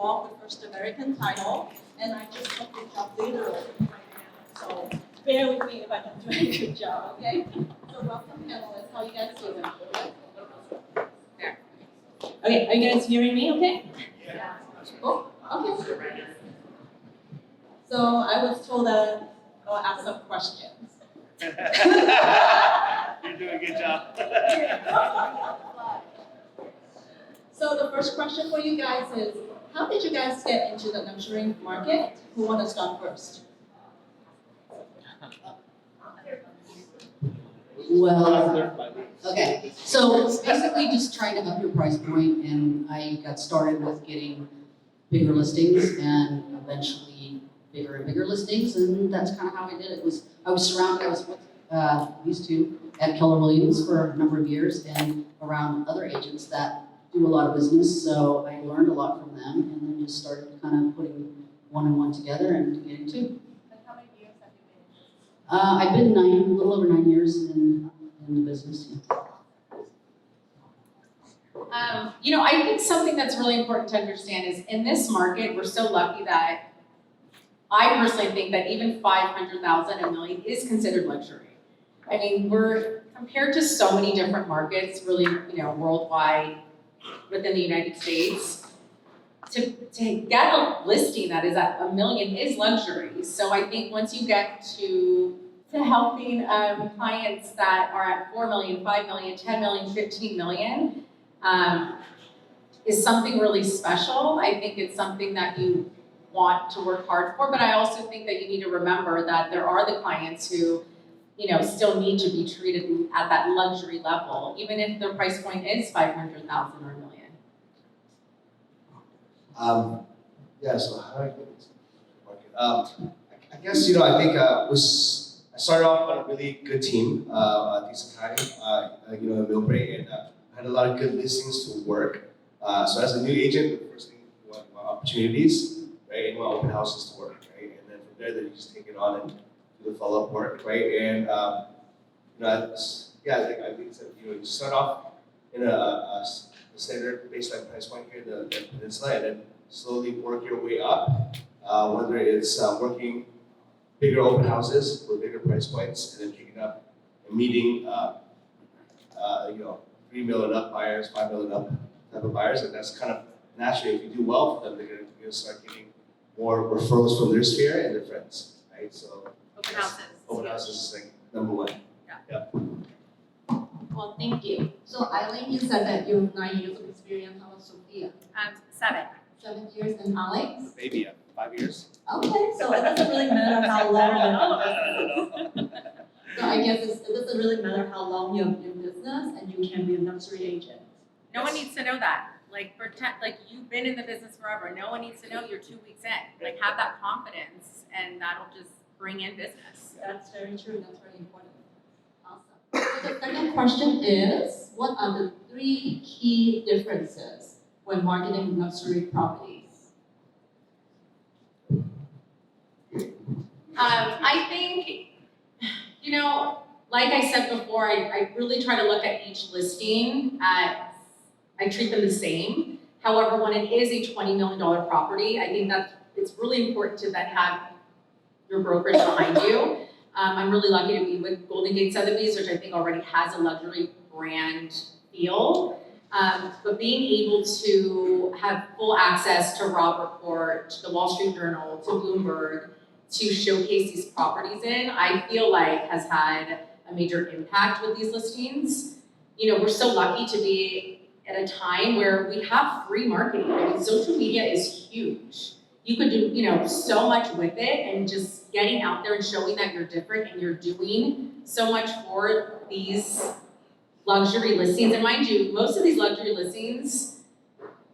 walk the first American title, and I just took the job literally right now. So bear with me if I don't do a good job, okay? So welcome, panelists. How you guys doing? There. Okay, are you guys hearing me okay? Yeah. Oh, okay. So I was told that I'll ask some questions. You're doing a good job. So the first question for you guys is, how did you guys get into the luxury market? Who want to start first? Well, okay, so basically just trying to up your price point, and I got started with getting bigger listings and eventually bigger and bigger listings, and that's kind of how I did it. I was surrounded, I was used to at Keller Williams for a number of years and around other agents that do a lot of business, so I learned a lot from them and then just started kind of putting one and one together and getting two. And how many years have you been in business? I've been a little over 9 years in the business. You know, I think something that's really important to understand is in this market, we're so lucky that I personally think that even 500,000, $1 million is considered luxury. I mean, we're compared to so many different markets, really, you know, worldwide, within the United States. To get a listing that is at $1 million is luxury. So I think once you get to helping clients that are at 4 million, 5 million, 10 million, 15 million, is something really special. I think it's something that you want to work hard for, but I also think that you need to remember that there are the clients who, you know, still need to be treated at that luxury level, even if their price point is 500,000 or $1 million. Yeah, so how do I get into the market? I guess, you know, I think I started off on a really good team, decent time, you know, in Millbrae, and had a lot of good listings to work. So as a new agent, the first thing you want opportunities, right? And you want open houses to work, right? And then from there, you just take it on and do the follow-up work, right? And you know, yeah, I think that, you know, you start off in a standard baseline price point here in the peninsula, and then slowly work your way up. Whether it's working bigger open houses with bigger price points, and then picking up and meeting, you know, 3 million up buyers, 5 million up type of buyers, and that's kind of naturally, if you do well for them, they're gonna start getting more referrals from their sphere and their friends, right? So Open houses. open houses is like number one. Yeah. Well, thank you. So Eileen, you said that you have 9 years of experience. How about Sophia? 7. 7 years, and Alex? Maybe 5 years. Okay, so it doesn't really matter how long All of you're So I guess it doesn't really matter how long you're in business, and you can be a luxury agent. No one needs to know that. Like like you've been in the business forever. No one needs to know you're 2 weeks in. Like have that confidence, and that'll just bring in business. That's very true. That's very important. Awesome. So the second question is, what are the 3 key differences when marketing luxury properties? I think, you know, like I said before, I really try to look at each listing as, I treat them the same. However, when it is a $20 million property, I think that it's really important to then have your brokerage behind you. I'm really lucky to be with Golden Gate Sotheby's, which I think already has a luxury brand feel. But being able to have full access to Robb Report, to the Wall Street Journal, to Bloomberg, to showcase these properties in, I feel like has had a major impact with these listings. You know, we're so lucky to be at a time where we have free marketing. I mean, social media is huge. You could do, you know, so much with it, and just getting out there and showing that you're different and you're doing so much for these luxury listings. And mind you, most of these luxury listings,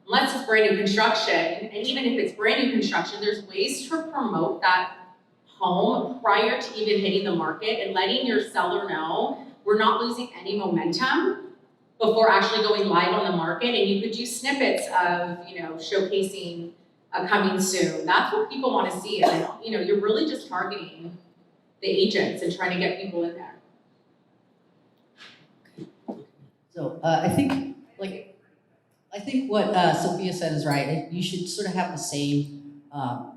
unless it's brand new construction, and even if it's brand new construction, there's ways to promote that home prior to even hitting the market and letting your seller know we're not losing any momentum before actually going live on the market. And you could do snippets of, you know, showcasing coming soon. That's what people want to see. And, you know, you're really just targeting the agents and trying to get people in there. So I think, like I think what Sophia said is right. You should sort of have the same,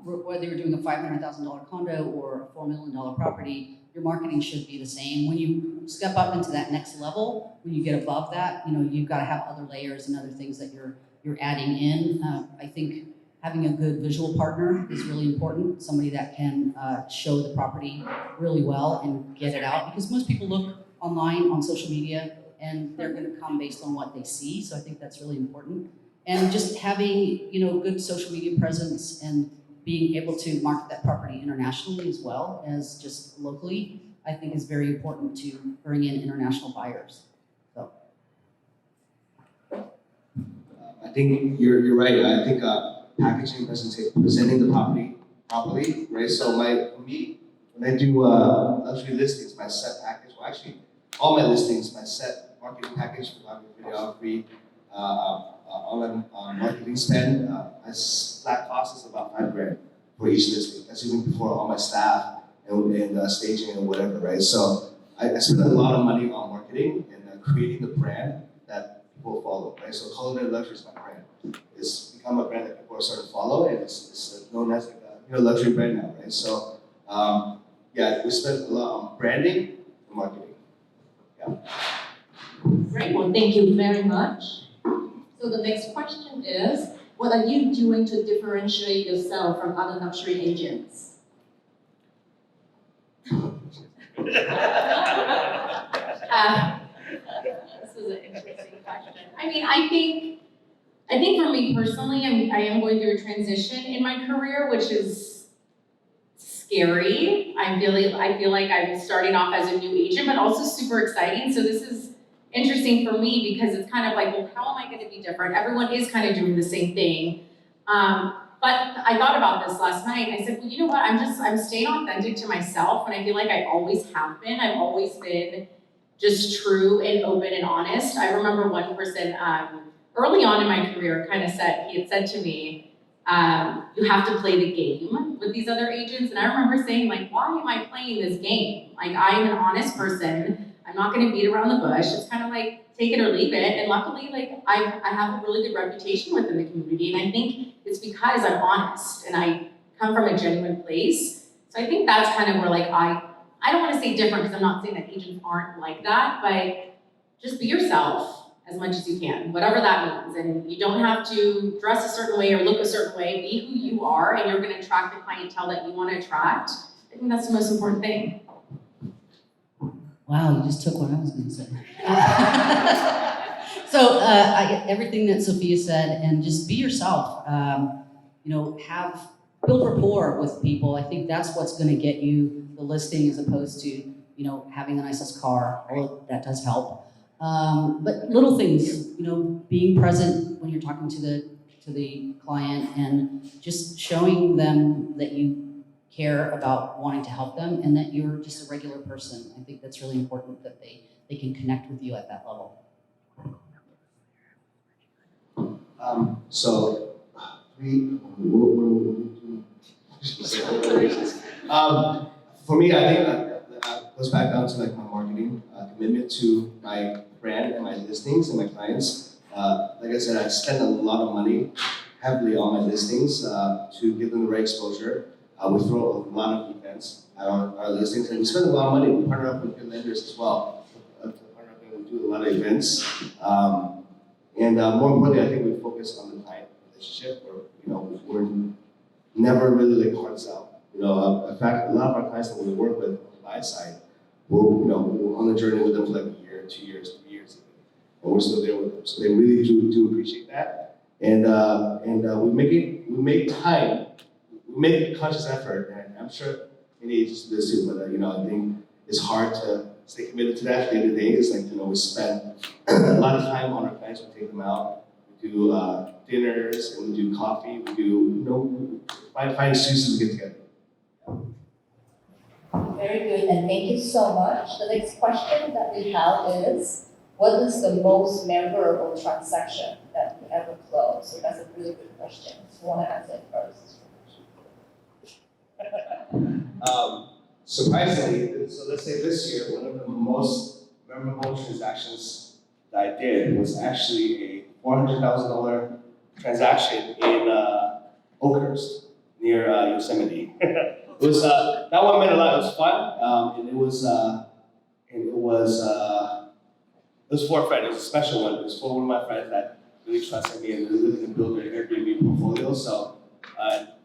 whether you're doing a $500,000 condo or a $4 million property, your marketing should be the same. When you step up into that next level, when you get above that, you've got to have other layers and other things that you're adding in. I think having a good visual partner is really important. Somebody that can show the property really well and get it out, because most people look online on social media and they're going to come based on what they see. So I think that's really important. And just having, good social media presence and being able to market that property internationally as well as just locally, I think is very important to bring in international buyers. So. I think you're right. I think packaging, presenting the property properly, right? So for me, when I do luxury listings, my set package, well actually, all my listings, my set marketing package, videography, online marketing spend, my flat cost is about $5,000 for each listing. That's even before all my staff and staging and whatever, right? So I spend a lot of money on marketing and creating the brand that people follow, right? So Culinary Luxury is my brand. It's become a brand that people are starting to follow, and it's known as a luxury brand now, right? So yeah, we spend a lot on branding and marketing. Yeah. Great, well, thank you very much. So the next question is, what are you doing to differentiate yourself from other luxury agents? This is an interesting question. I mean, I think for me personally, I am going through a transition in my career, which is scary. I feel like I'm starting off as a new agent, but also super exciting. So this is interesting for me because it's kind of like, well, how am I going to be different? Everyone is kind of doing the same thing. But I thought about this last night and I said, well, you know what? I'm staying authentic to myself, and I feel like I always have been. I've always been just true and open and honest. I remember one person early on in my career he had said to me, you have to play the game with these other agents. And I remember saying, like, why am I playing this game? Like, I'm an honest person. I'm not going to beat around the bush. It's kind of like, take it or leave it. And luckily, like, I have a really good reputation within the community. And I think it's because I'm honest and I come from a genuine place. So I think that's kind of where, like, I don't want to say different because I'm not saying that agents aren't like that, but just be yourself as much as you can, whatever that means. And you don't have to dress a certain way or look a certain way. Be who you are, and you're going to attract the clientele that you want to attract. I think that's the most important thing. Wow, you just took what I was going to say. So everything that Sophia said, and just be yourself. Build rapport with people. I think that's what's going to get you the listing, as opposed to having the nicest car. Although that does help. But little things, being present when you're talking to the client, and just showing them that you care about wanting to help them, and that you're just a regular person. I think that's really important, that they can connect with you at that level. For me, I think that goes back down to like my marketing commitment to my brand and my listings and my clients. Like I said, I spend a lot of money heavily on my listings to give them the right exposure. We throw a lot of events at our listings, and we spend a lot of money. We partner up with good lenders as well. We do a lot of events. And more importantly, I think we focus on the client relationship, where we're never really like hard sell. In fact, a lot of our clients that we work with on the buy side, we're on the journey with them for like a year, 2 years, 3 years, and we're still there with them. So they really do appreciate that, and we make time, we make a conscious effort, and I'm sure many agents do this too. But I think it's hard to stay committed to that day to day. It's like we spend a lot of time on our clients. We take them out, we do dinners, and we do coffee. We do find excuses to get together. Very good, and thank you so much. The next question that we have is, what is the most memorable transaction that you ever closed? So that's a really good question. So want to answer it first? Surprisingly, so let's say this year, one of the most memorable transactions that I did was actually a $400,000 transaction in Oakhurst near Yosemite. It was that one meant a lot. It was fun, and it was for a friend. It was a special one. It was for one of my friends that really trusted me and really looking to build their Airbnb portfolio. So,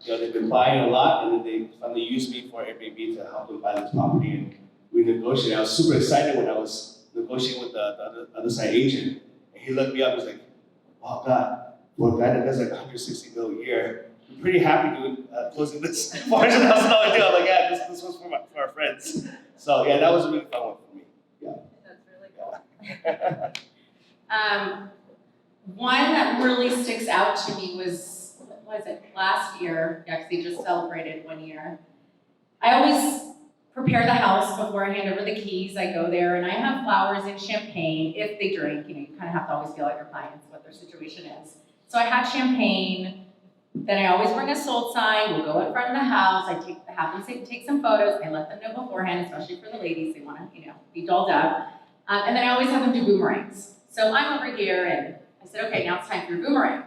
they've been buying a lot, and then they finally used me for Airbnb to help them buy this property, and we negotiated. I was super excited when I was negotiating with the other side agent, and he looked me up. He's like, "Oh God, for a guy that does like 160 mil a year, I'm pretty happy doing closing this $400,000 deal." I'm like, "Yeah, this was for our friends." So yeah, that was a really fun one for me. Yeah. That's really cool. One that really sticks out to me was, what was it, last year? We actually just celebrated 1 year. I always prepare the house before I hand over the keys. I go there and I have flowers and champagne if they drink. You kind of have to always feel out your clients what their situation is. So I had champagne. Then I always bring a sold sign. We'll go in front of the house. I have them take some photos. I let them know beforehand, especially for the ladies. They want to, be dolled up. And then I always have them do boomerangs. So I'm over here and I said, okay, now it's time for your boomerang.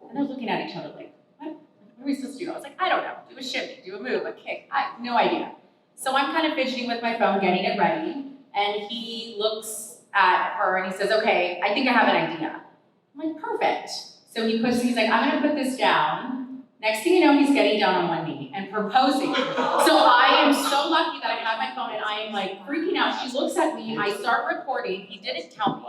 And they're looking at each other like, what are we supposed to do? I was like, I don't know. Do a shimmy, do a move, a kick. I have no idea. So I'm kind of fidgeting with my phone, getting it ready. And he looks at her and he says, okay, I think I have an idea. I'm like, perfect. So he's like, I'm gonna put this down. Next thing you know, he's getting down on one knee and proposing. So I am so lucky that I have my phone and I am like freaking out. She looks at me, I start recording. He didn't tell me,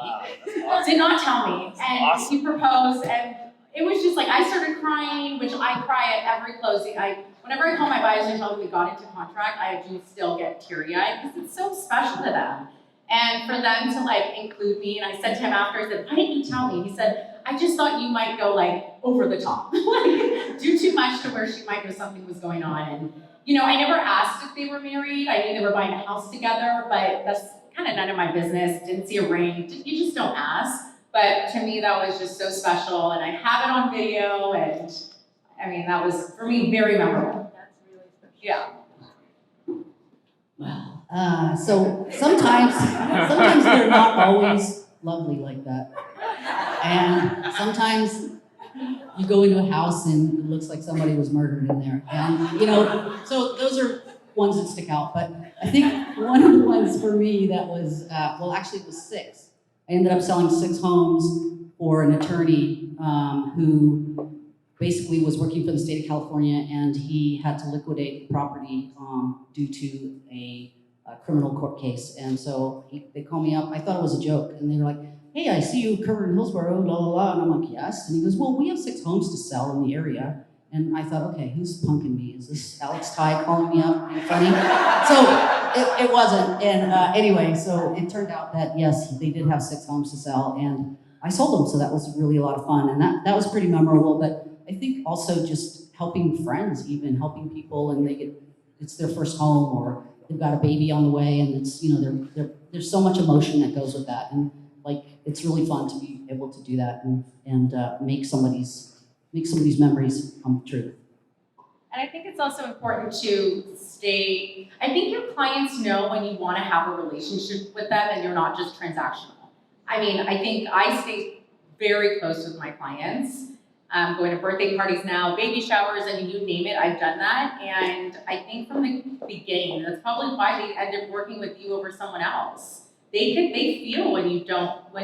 did not tell me. And he proposed and it was just like, I started crying, which I cry at every closing. Whenever I call my buyers and tell them we got into contract, I do still get teary-eyed because it's so special to them. And for them to like include me, and I said to him after, I said, why didn't you tell me? He said, I just thought you might go like over the top, like do too much to where she might know something was going on. And I never asked if they were married. I knew they were buying a house together, but that's kind of none of my business. Didn't see a ring. You just don't ask. But to me, that was just so special, and I have it on video, and I mean, that was for me very memorable. That's really special. Yeah. Wow. So sometimes they're not always lovely like that. And sometimes you go into a house and it looks like somebody was murdered in there. And, so those are ones that stick out. But I think one of the ones for me that was, actually it was 6. I ended up selling 6 homes for an attorney who basically was working for the state of California, and he had to liquidate the property due to a criminal court case. And so they called me up. I thought it was a joke, and they were like, hey, I see you covered in Hillsborough, blah, blah, blah. And I'm like, yes. And he goes, well, we have 6 homes to sell in the area. And I thought, okay, who's punking me? Is this Alex Ty calling me up? Being funny? So it wasn't. And anyway, so it turned out that, yes, they did have 6 homes to sell. And I sold them, so that was really a lot of fun. And that was pretty memorable. But I think also just helping friends, even helping people, and it's their first home, or they've got a baby on the way, and it's, there's so much emotion that goes with that. And like, it's really fun to be able to do that and make somebody's memories come true. And I think it's also important to I think your clients know when you want to have a relationship with them and you're not just transactional. I mean, I think I stay very close with my clients. Going to birthday parties now, baby showers, I mean, you name it, I've done that. And I think from the beginning, that's probably why they end up working with you over someone else. They feel when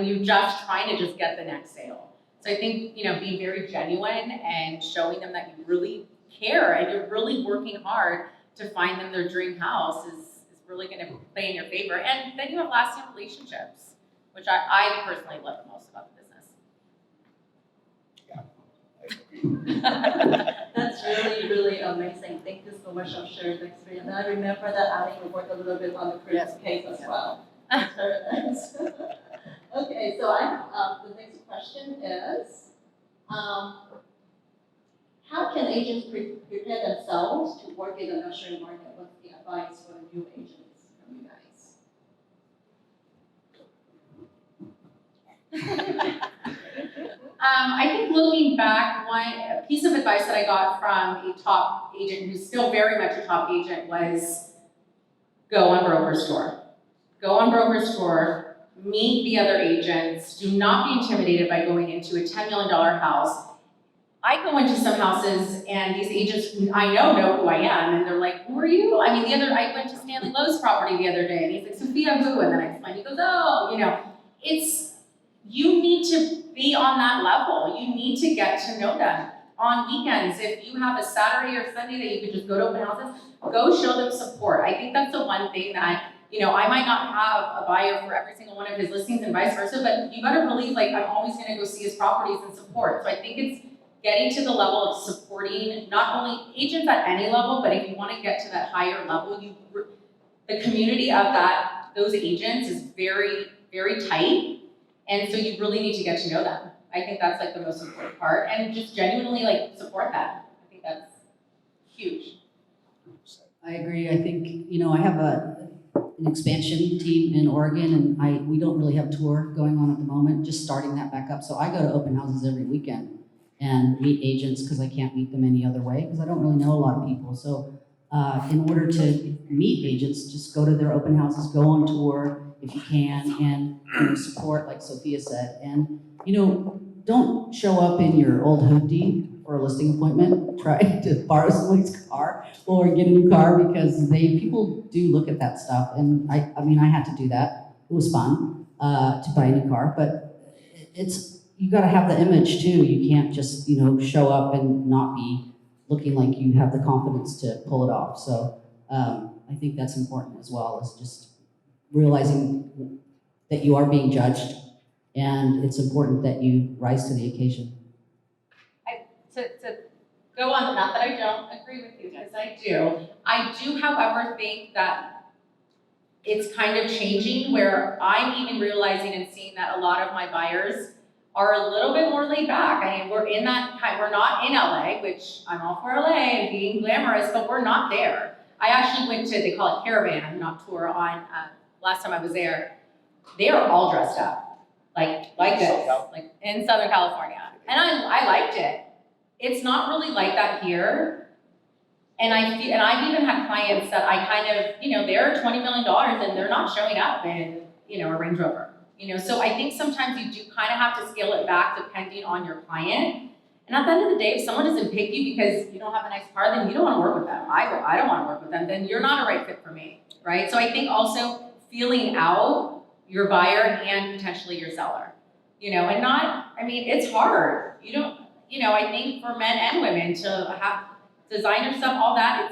you're just trying to just get the next sale. So I think, being very genuine and showing them that you really care and you're really working hard to find them their dream house is really going to play in your favor. And then you have lasting relationships, which I personally love the most about the business. That's really, really amazing. Thank you so much for sharing the experience. And I remember that Ali worked a little bit on the previous case as well. That's very nice. Okay, so the next question is, how can agents prepare themselves to work in the luxury market? What's the advice for the new agents from you guys? I think looking back, one piece of advice that I got from a top agent who's still very much a top agent was go on Broker's Tour. Go on Broker's Tour, meet the other agents, do not be intimidated by going into a $10 million house. I go into some houses and these agents I know who I am, and they're like, who are you? I mean, I went to Stanley Lowe's property the other day, and he's like, Sophia who? And then I explained, he goes, oh, you need to be on that level. You need to get to know them. On weekends, if you have a Saturday or Sunday that you could just go to open houses, go show them support. I think that's the one thing that, I might not have a buyer for every single one of his listings and vice versa, but you better believe, like, I'm always gonna go see his properties and support. So I think it's getting to the level of supporting not only agents at any level, but if you want to get to that higher level, the community of those agents is very, very tight, and so you really need to get to know them. I think that's like the most important part, and just genuinely like support them. I think that's huge. I agree. I think, I have an expansion team in Oregon, and we don't really have tour going on at the moment, just starting that back up. So I go to open houses every weekend and meet agents because I can't meet them any other way because I don't really know a lot of people. So in order to meet agents, just go to their open houses, go on tour if you can, and support, like Sophia said. And don't show up in your old hoopty for a listing appointment. Try to borrow somebody's car or get a new car because people do look at that stuff. And I mean, I had to do that. It was fun to buy a new car, but you got to have the image too. You can't just show up and not be looking like you have the confidence to pull it off. So I think that's important as well, is just realizing that you are being judged, and it's important that you rise to the occasion. To go on, not that I don't agree with you, because I do, however, think that it's kind of changing where I'm even realizing and seeing that a lot of my buyers are a little bit more laid back. I mean, we're not in LA, which I'm all for LA and being glamorous, but we're not there. I actually went to, they call it Caravan, not tour, on, last time I was there. They are all dressed up, like this, like in Southern California. And I liked it. It's not really like that here. And I've even had clients that I kind of, they're $20 million and they're not showing up in, a Range Rover. So I think sometimes you do kind of have to scale it back depending on your client. And at the end of the day, if someone doesn't pick you because you don't have a nice car, then you don't want to work with them. I don't want to work with them. Then you're not a right fit for me, right? So I think also feeling out your buyer and potentially your seller, and not, I mean, it's hard. I think for men and women to have designer stuff, all that,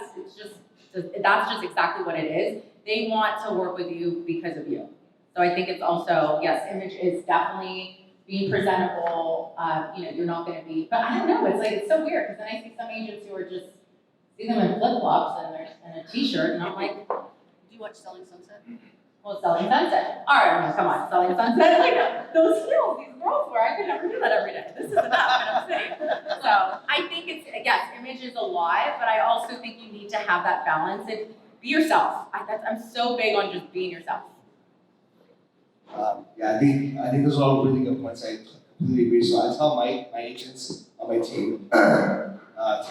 that's just exactly what it is. They want to work with you because of you. So I think it's also, yes, image is definitely being presentable. You're not going to be, but I don't know. It's so weird because then I see some agents who are just see them in flip flops and a t-shirt, and I'm like, do you watch Selling Sunset? Well, Selling Sunset. All right, come on, Selling Sunset. Like those heels these girls wear, I could never do that every day. This is enough, and I'm saying. So I think yes, image is a lot, but I also think you need to have that balance and be yourself. I'm so big on just being yourself. I think those are all really good points. I completely agree. So I tell my agents on my team to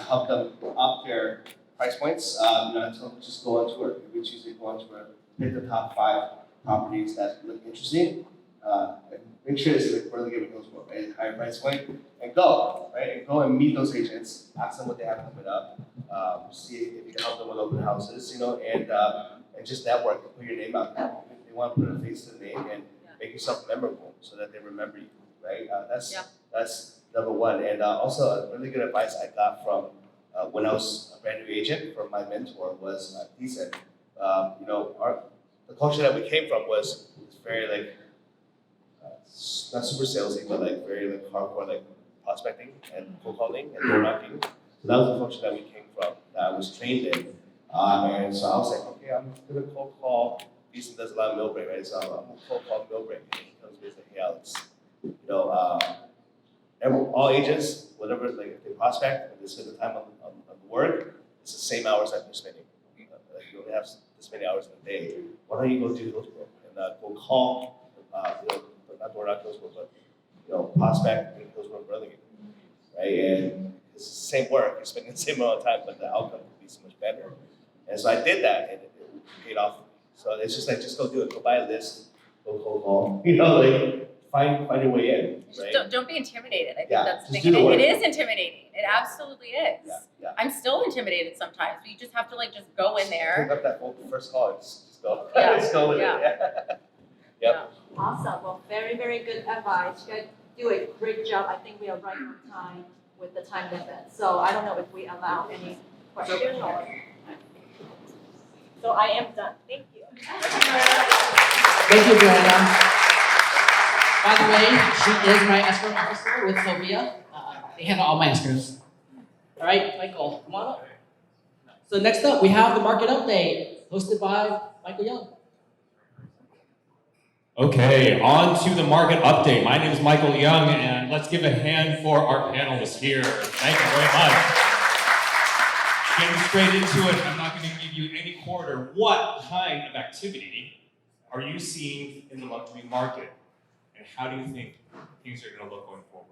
help them up their price points. I tell them just go on tour. We choose go on tour, pick the top 5 properties that look interesting, and make sure it's like really giving those more right, higher price point, and go right and go and meet those agents, ask them what they have coming up, see if you can help them with open houses, and just network and put your name out there. They want to put a face to the name and make yourself memorable so that they remember you, right? That's number one. And also a really good advice I got from when I was a brand new agent from my mentor was he said, the culture that we came from was very like not super salesy, but like very like hardcore like prospecting and cold calling and door knocking. So that was the culture that we came from, that I was trained in. And so I was like, okay, I'm gonna cold call. Beeson does a lot of meal break, right? So I'm gonna cold call meal break. And he comes with like, hey Alex, all agents, whatever, like if they prospect and they spend the time on the work, it's the same hours that they're spending. Like you only have this many hours in a day. Why don't you go do Hillsborough and go call, but not door knock Hillsborough, but prospect in Hillsborough, Burlingame, right? And it's the same work. You're spending the same amount of time, but the outcome will be so much better. And so I did that, and it paid off. So it's just like, just go do it. Go buy a list, cold call, you know, like find a way in, Just right? don't be intimidated. I think Yeah, that's the just thing. do the And it work. is intimidating. It absolutely is. Yeah. I'm still intimidated sometimes, but you just have to like just go in Pick there. up that first call and just go. Yeah, Just go with yeah. it. Yep. Awesome, well, very, very good advice. You guys do a great job. I think we are right on time with the time limit. So I don't know if we allow any questions or. So I am done. Thank you. Thank you, Joanna. By the way, she is my escrow officer with Sylvia. They handle all my escrows. All right, Michael, come on up. So next up, we have the market update, hosted by Michael Young. Okay, on to the market update. My name is Michael Young, and let's give a hand for our panelists here. Thank you very much. Getting straight into it, I'm not going to give you any quarter. What kind of activity are you seeing in the luxury market, and how do you think things are going to look going forward?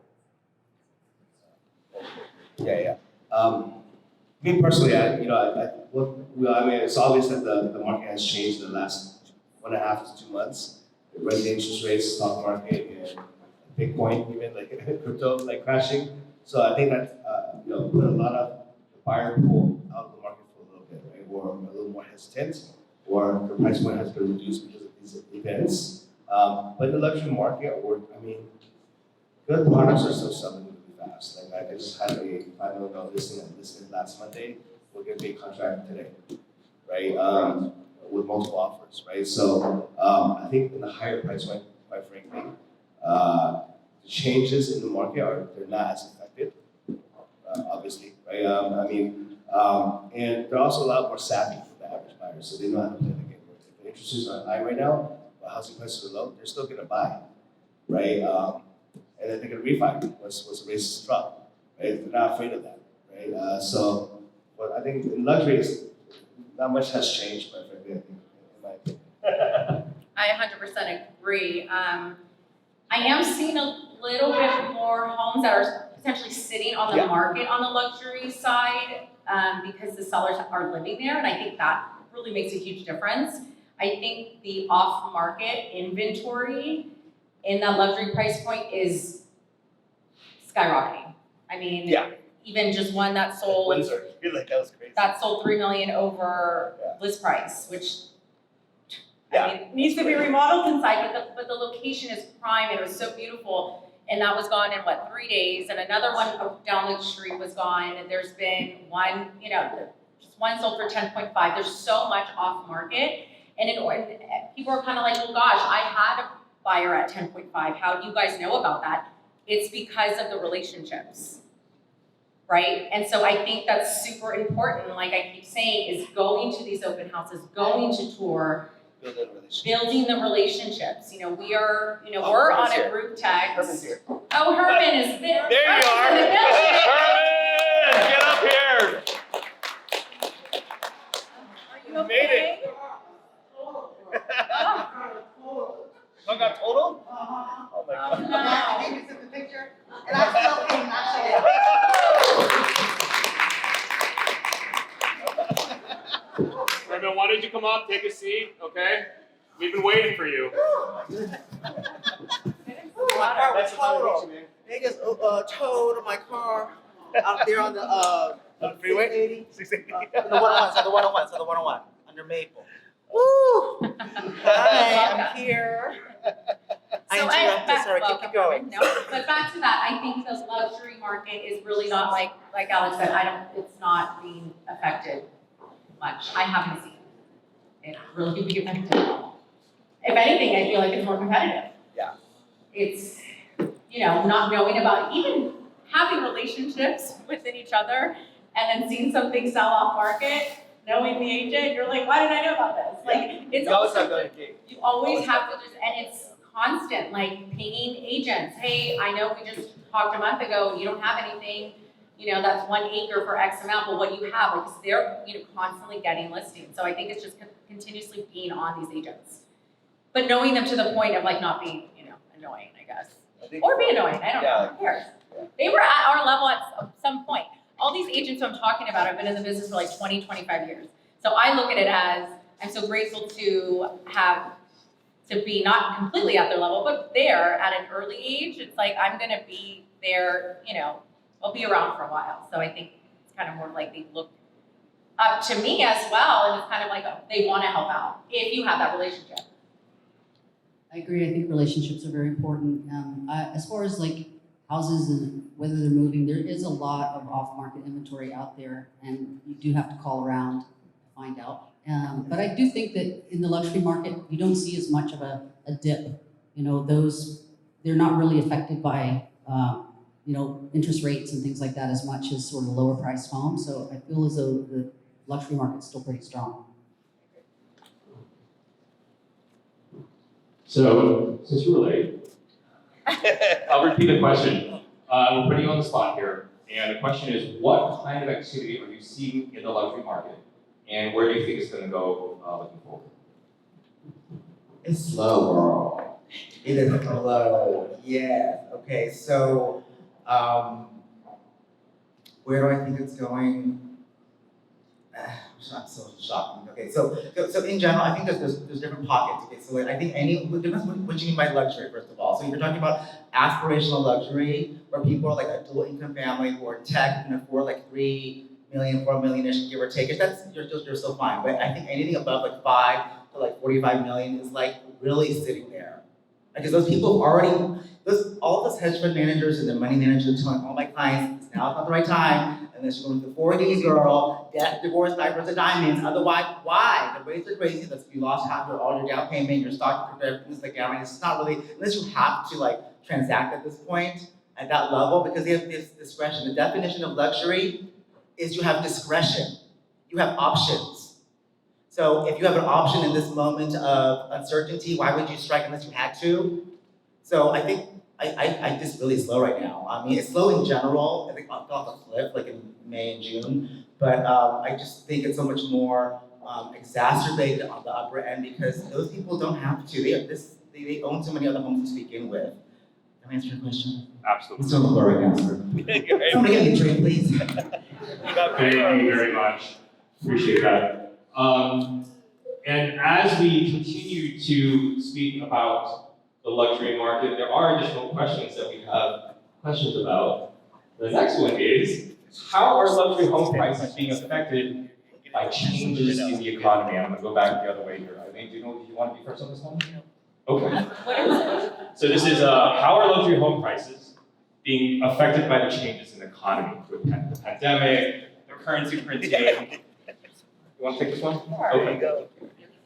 Me personally, I mean, it's obvious that the market has changed in the last 1.5 to 2 months. The residential interest rates, stock market, and Bitcoin, even like crypto, like crashing. So I think that put a lot of buyer pool out of the market for a little bit, right? Or a little more hesitant, or the price point has been reduced because of these events. But in the luxury market, good products are still selling really fast. Like I just had a $5 million listing that listed last Monday. We're getting a contract today, right? With multiple offers, right? So I think in the higher price point, quite frankly, the changes in the market they're not as effective, obviously, right? And they're also a lot more savvy for the average buyer, so they know how to play the game. If the interest rates are high right now, but housing prices are low, they're still gonna buy, right? And then they're gonna refi once the rates drop, right? They're not afraid of that, right? But I think in luxury, not much has changed, but frankly, I think, in my opinion. I 100% agree. I am seeing a little bit more homes that are potentially sitting on the market on the luxury side because the sellers are living there, and I think that really makes a huge difference. I think the off-market inventory in that luxury price point is skyrocketing. I mean, even just one that sold. Windsor, I feel like that was crazy. That sold $3 million over list price, which I mean, needs to be remodeled inside, but the location is prime and it was so beautiful. And that was gone in 3 days, and another one down the street was gone. And there's been one, just one sold for 10.5. There's so much off market, and people are kind of like, well, gosh, I had a buyer at 10.5. How do you guys know about that? It's because of the relationships. Right? And so I think that's super important, like I keep saying, is going to these open houses, going to tour, building the relationships. We are, we're on a group text. Herman's here. Oh, Herman is there. There you are. Herman, get up here. Are you okay? Made it. I got total? Oh my Oh, God. no. Babies in the picture, and I still came actually. Herman, why don't you come up, take a seat, okay? We've been waiting for you. My car was total. Niggas towed my car out there on the freeway? 680. The 101, under Maple. Woo! Hi, I'm here. I interrupted, sorry, keep going. No, but back to that, I think the luxury market is really not like Alex said, it's not being affected much. I haven't seen it really be affected at all. If anything, I feel like it's more competitive. Yeah. It's, not knowing about, even having relationships within each other and then seeing something sell off market, knowing the agent, you're like, why didn't I know about this? Like, it's You always also, have to educate. you always have to just, and it's constant, like pinging agents. Hey, I know we just talked a month ago, you don't have anything, that's 1 acre for X amount, but what do you have? Like, 'cause they're, constantly getting listings. So I think it's just continuously being on these agents. But knowing them to the point of like not being, annoying, I guess. Or be annoying, I don't know, who cares? They were at our level at some point. All these agents who I'm talking about have been in the business for like 20, 25 years. So I look at it as, I'm so grateful to have to be not completely at their level, but there at an early age. It's like, I'm gonna be there, you know, I'll be around for a while. So I think it's kind of more like they look up to me as well, and it's kind of like they wanna help out if you have that relationship. I agree. I think relationships are very important. As far as like houses and whether they're moving, there is a lot of off-market inventory out there, and you do have to call around to find out. But I do think that in the luxury market, you don't see as much of a dip. You know, they're not really affected by you know, interest rates and things like that as much as sort of lower priced homes. So I feel as though the luxury market's still pretty strong. So, since you were late, I'll repeat the question. We're putting you on the spot here. And the question is, what kind of activity are you seeing in the luxury market? And where do you think it's going to go looking forward? It's slow, girl. It is slow. Yeah. Okay. So, where do I think it's going? I'm so shocking. Okay. So in general, I think there's different pockets. Okay. So I think what you mean by luxury, first of all. So you're talking about aspirational luxury, where people are like a dual income family who are tech, who can afford like 3 million, 4 million-ish, give or take. That's you're still fine. But I think anything above like 5 to like 45 million is like really sitting there. Because those people have already, all those hedge fund managers and the money managers are telling all my clients, it's now not the right time, unless you're going to the 40s, girl, death, divorce, diapers, and diamonds. Otherwise, why? The rates are crazy. You lost half all your down payment, your stock, everything's like down. It's not really, unless you have to like transact at this point, at that level, because they have this discretion. The definition of luxury is you have discretion. You have options. So if you have an option in this moment of uncertainty, why would you strike unless you had to? So I think I just really slow right now. I mean, it's slow in general. I think off a cliff like in May and June, but I just think it's so much more exacerbated on the upper end because those people don't have to. They own so many other homes to begin with. Can I answer your question? Absolutely. It's on the floor right now, sir. Somebody get me a drink, please. Thank you very much. Appreciate that. And as we continue to speak about the luxury market, there are additional questions that we have questions about. The next one is, how are luxury home prices being affected by changes in the economy? I'm gonna go back the other way here. Eileen, do you want to be first on this one? Okay. So this is, how are luxury home prices being affected by the changes in the economy with the pandemic, the currency printing? You want to take this one? Sure. Okay.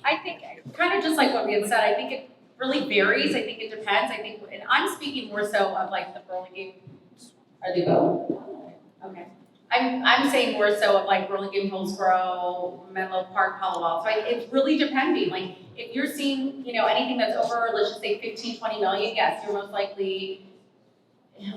I think, kind of just like what we had said, I think it really varies. I think it depends. I think, and I'm speaking more so of like the Burlingame. Are they both? Okay. I'm saying more so of like Burlingame, Hillsborough, Menlo Park, Palo Alto. It's really depending. Like if you're seeing, you know, anything that's over, let's just say 15, 20 million, yes, you're most likely,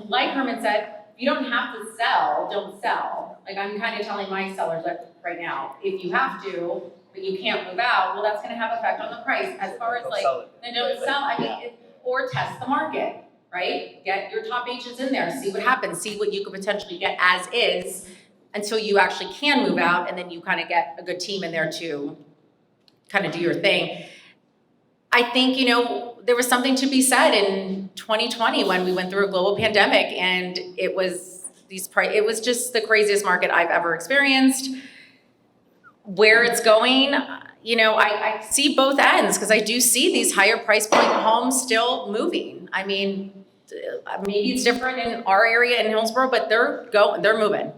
like Herman said, you don't have to sell, don't sell. Like I'm kind of telling my sellers that right now, if you have to, but you can't move out, well, that's gonna have effect on the price. As far as like, then don't sell, I mean, or test the market, right? Get your top agents in there, see what happens, see what you could potentially get as is, until you actually can move out, and then you kind of get a good team in there to kind of do your thing. I think, you know, there was something to be said in 2020 when we went through a global pandemic, and it was it was just the craziest market I've ever experienced. Where it's going, you know, I see both ends because I do see these higher price point homes still moving. I mean, maybe it's different in our area in Hillsborough, but they're moving.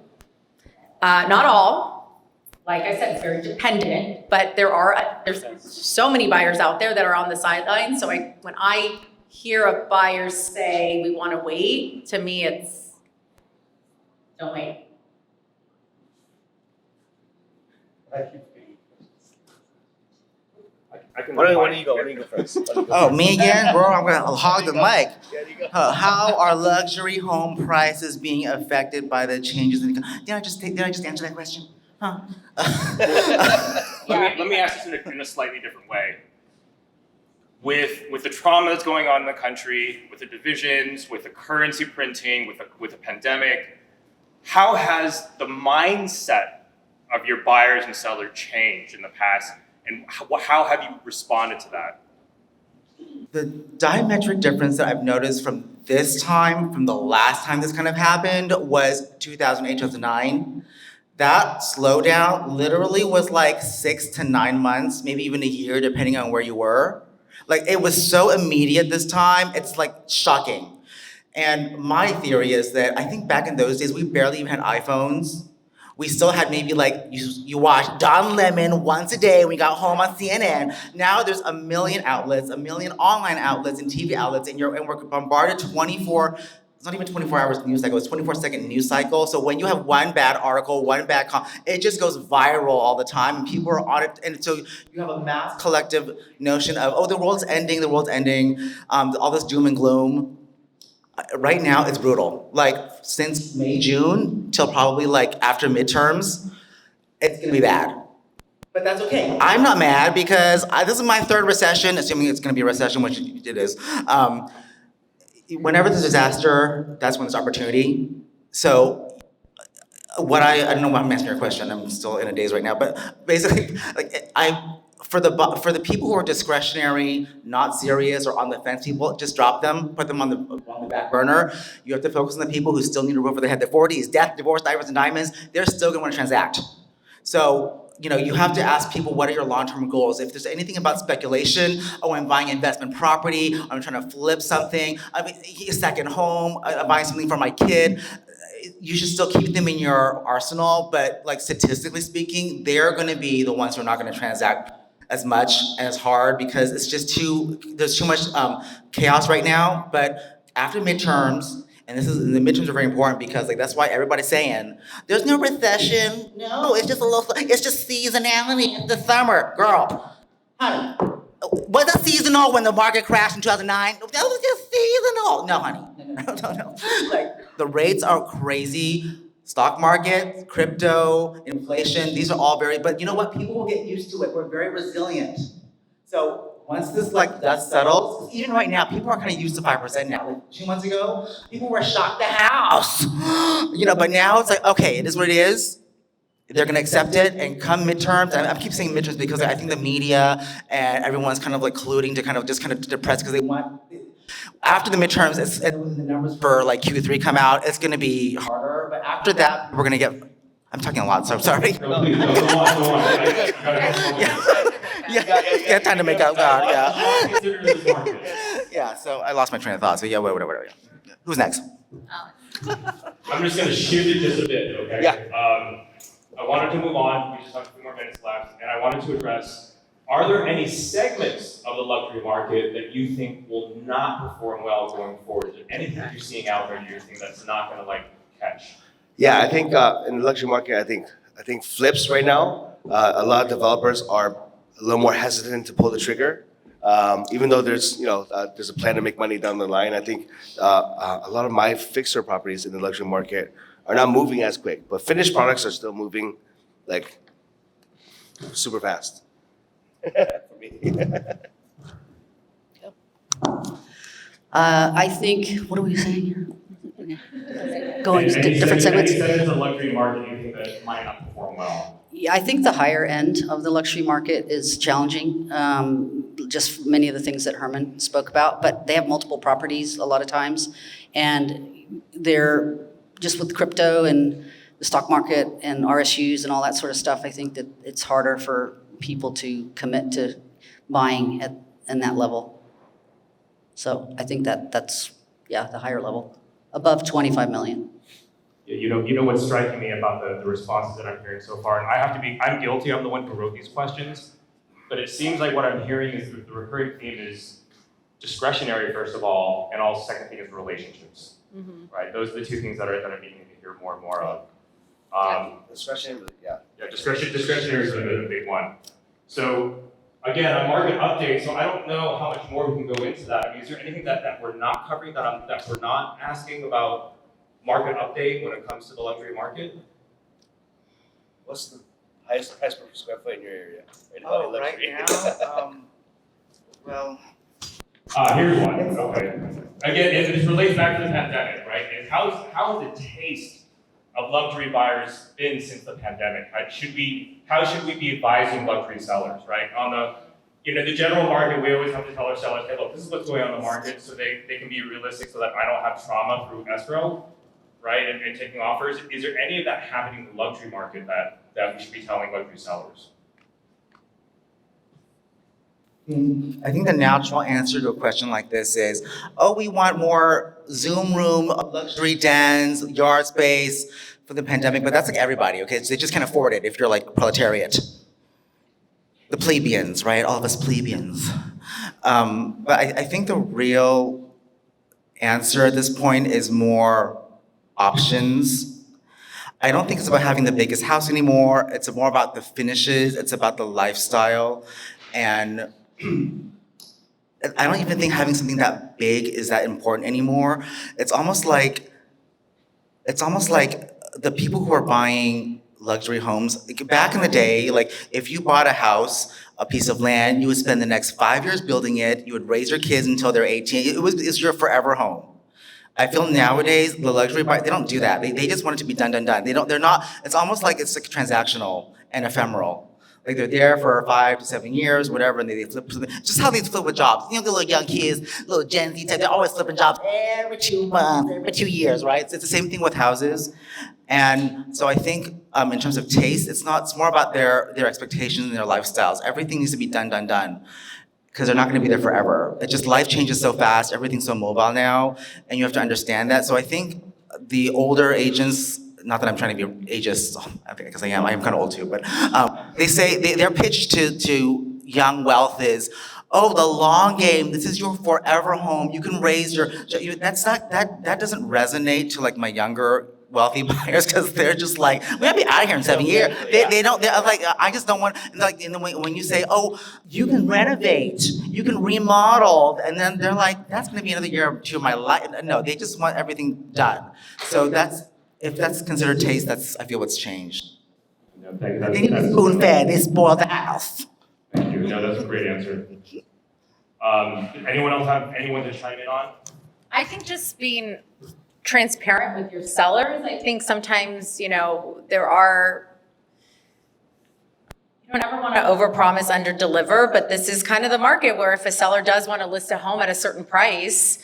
Not all, like I said, it's very dependent, but there's so many buyers out there that are on the sidelines. So when I hear a buyer say we want to wait, to me it's don't wait. I can Why don't you go first? Oh, me again? Bro, I'm gonna hog the mic. How are luxury home prices being affected by the changes in the economy? Did I just answer that question? Huh? Let me ask this in a slightly different way. With the trauma that's going on in the country, with the divisions, with the currency printing, with a pandemic, how has the mindset of your buyers and sellers changed in the past, and how have you responded to that? The diametric difference that I've noticed from this time, from the last time this kind of happened, was 2008, 2009. That slowdown literally was like 6 to 9 months, maybe even a year, depending on where you were. Like, it was so immediate this time, it's like shocking. And my theory is that I think back in those days, we barely even had iPhones. We still had maybe like, you watched Don Lemon once a day when we got home on CNN. Now there's a million outlets, a million online outlets and TV outlets, and we're bombarded 24, it's not even 24 hours news cycle, it's 24-second news cycle. So when you have one bad article, one bad it just goes viral all the time, and people are on it, and so you have a mass collective notion of, oh, the world's ending, all this doom and gloom. Right now, it's brutal. Like, since May, June, till probably like after midterms, it's gonna be bad. But that's okay. I'm not mad because this is my third recession, assuming it's gonna be a recession, which it is. Whenever there's a disaster, that's when there's opportunity. So, I don't know why I'm answering your question, I'm still in a daze right now, but basically, like, for the people who are discretionary, not serious, or on the fence people, just drop them, put them on the back burner. You have to focus on the people who still need a roof over their head. Their 40s, death, divorce, diamonds, and diamonds, they're still gonna wanna transact. So, you have to ask people, what are your long-term goals? If there's anything about speculation, oh, I'm buying investment property, I'm trying to flip something, I mean, a second home, I'm buying something for my kid, you should still keep them in your arsenal, but like statistically speaking, they're gonna be the ones who are not gonna transact as much and as hard because it's just there's too much chaos right now. But after midterms, and the midterms are very important because like that's why everybody's saying there's no recession. No, it's just it's just seasonality. It's the summer, girl. Honey, was it seasonal when the market crashed in 2009? That was just seasonal. No, honey, no. Like, the rates are crazy. Stock market, crypto, inflation, these are all but you know what? People will get used to it. We're very resilient. So once this like dust settles, even right now, people are kind of used to 5% now. Like 2 months ago, people were shocked the house. But now it's like, okay, it is what it is. They're gonna accept it, and come midterms, and I keep saying midterms because I think the media and everyone's kind of like colluding to kind of depress because they want. After the midterms, and the numbers for like Q3 come out, it's gonna be harder, but after that, we're gonna get, I'm talking a lot, so I'm sorry. No, please, go on. Yeah, time to make out loud, yeah. Consider this market. Yeah, so I lost my train of thought, so yeah, whatever. Yeah. Who's next? I'm just gonna shift it just a bit, okay? Yeah. I wanted to move on, we just have a few more minutes left, and I wanted to address, are there any segments of the luxury market that you think will not perform well going forward? Is there anything that you're seeing out there you think that's not gonna like catch? Yeah, I think in the luxury market, I think flips right now, a lot of developers are a little more hesitant to pull the trigger. Even though there's a plan to make money down the line, I think a lot of my fixer properties in the luxury market are not moving as quick, but finished products are still moving like super fast. For me. I think, what are we saying? Going to different segments. Any segments of the luxury market you think that might not perform well? Yeah, I think the higher end of the luxury market is challenging, just many of the things that Herman spoke about, but they have multiple properties a lot of times, and they're just with crypto and the stock market and RSUs and all that sort of stuff, I think that it's harder for people to commit to buying in that level. So I think that's the higher level, above 25 million. Yeah, you know what's striking me about the responses that I'm hearing so far, and I'm guilty, I'm the one who wrote these questions, but it seems like what I'm hearing is the recurring theme is discretionary, first of all, and also second thing is relationships, right? Those are the two things that I'm beginning to hear more and more of. Discretionary, yeah. Yeah, discretionary is a big one. So again, a market update, so I don't know how much more we can go into that. I mean, is there anything that we're not covering, that we're not asking about market update when it comes to the luxury market? What's the highest price per square foot in your area? Right now, well. Here's one, okay. Again, and this relates back to the pandemic, right? And how has the taste of luxury buyers been since the pandemic? Right? How should we be advising luxury sellers, right? On the general market, we always have to tell our sellers, hey, look, this is what's going on in the market, so they can be realistic so that I don't have trauma through escrow, right, and taking offers. Is there any of that happening in the luxury market that we should be telling luxury sellers? I think the natural answer to a question like this is, oh, we want more Zoom room, luxury dens, yard space for the pandemic, but that's like everybody, okay? So they just can't afford it if you're like proletariat. The plebeians, right? All of us plebeians. But I think the real answer at this point is more options. I don't think it's about having the biggest house anymore. It's more about the finishes. It's about the lifestyle. And I don't even think having something that big is that important anymore. It's almost like the people who are buying luxury homes, like back in the day, like if you bought a house, a piece of land, you would spend the next 5 years building it, you would raise your kids until they're 18. It's your forever home. I feel nowadays the luxury buyers, they don't do that. They just want it to be done. They're not, it's almost like it's like transactional and ephemeral. Like they're there for 5 to 7 years, whatever, and they flip. Just how they flip with jobs. The little young kids, little Gen Z type, they're always flipping jobs every 2 months, every 2 years, right? So it's the same thing with houses. And so I think in terms of taste, it's more about their expectations and their lifestyles. Everything needs to be done. Because they're not gonna be there forever. It's just life changes so fast, everything's so mobile now, and you have to understand that. So I think the older agents, not that I'm trying to be ageist, because I am kind of old too, but they say, their pitch to young wealth is, oh, the long game, this is your forever home, you can raise that doesn't resonate to like my younger wealthy buyers, because they're just like, we're gonna be out of here in 7 years. They're like, I just don't want, like, when you say, oh, you can renovate, you can remodel, and then they're like, that's gonna be another year or two of my life. No, they just want everything done. So if that's considered taste, that's, I feel, what's changed. No, thank you. They need to be spoon-fed, they spoil the house. Thank you. No, that's a great answer. Anyone else have anyone to chime in on? I think just being transparent with your sellers. I think sometimes, you don't ever want to overpromise, underdeliver, but this is kind of the market where if a seller does want to list a home at a certain price,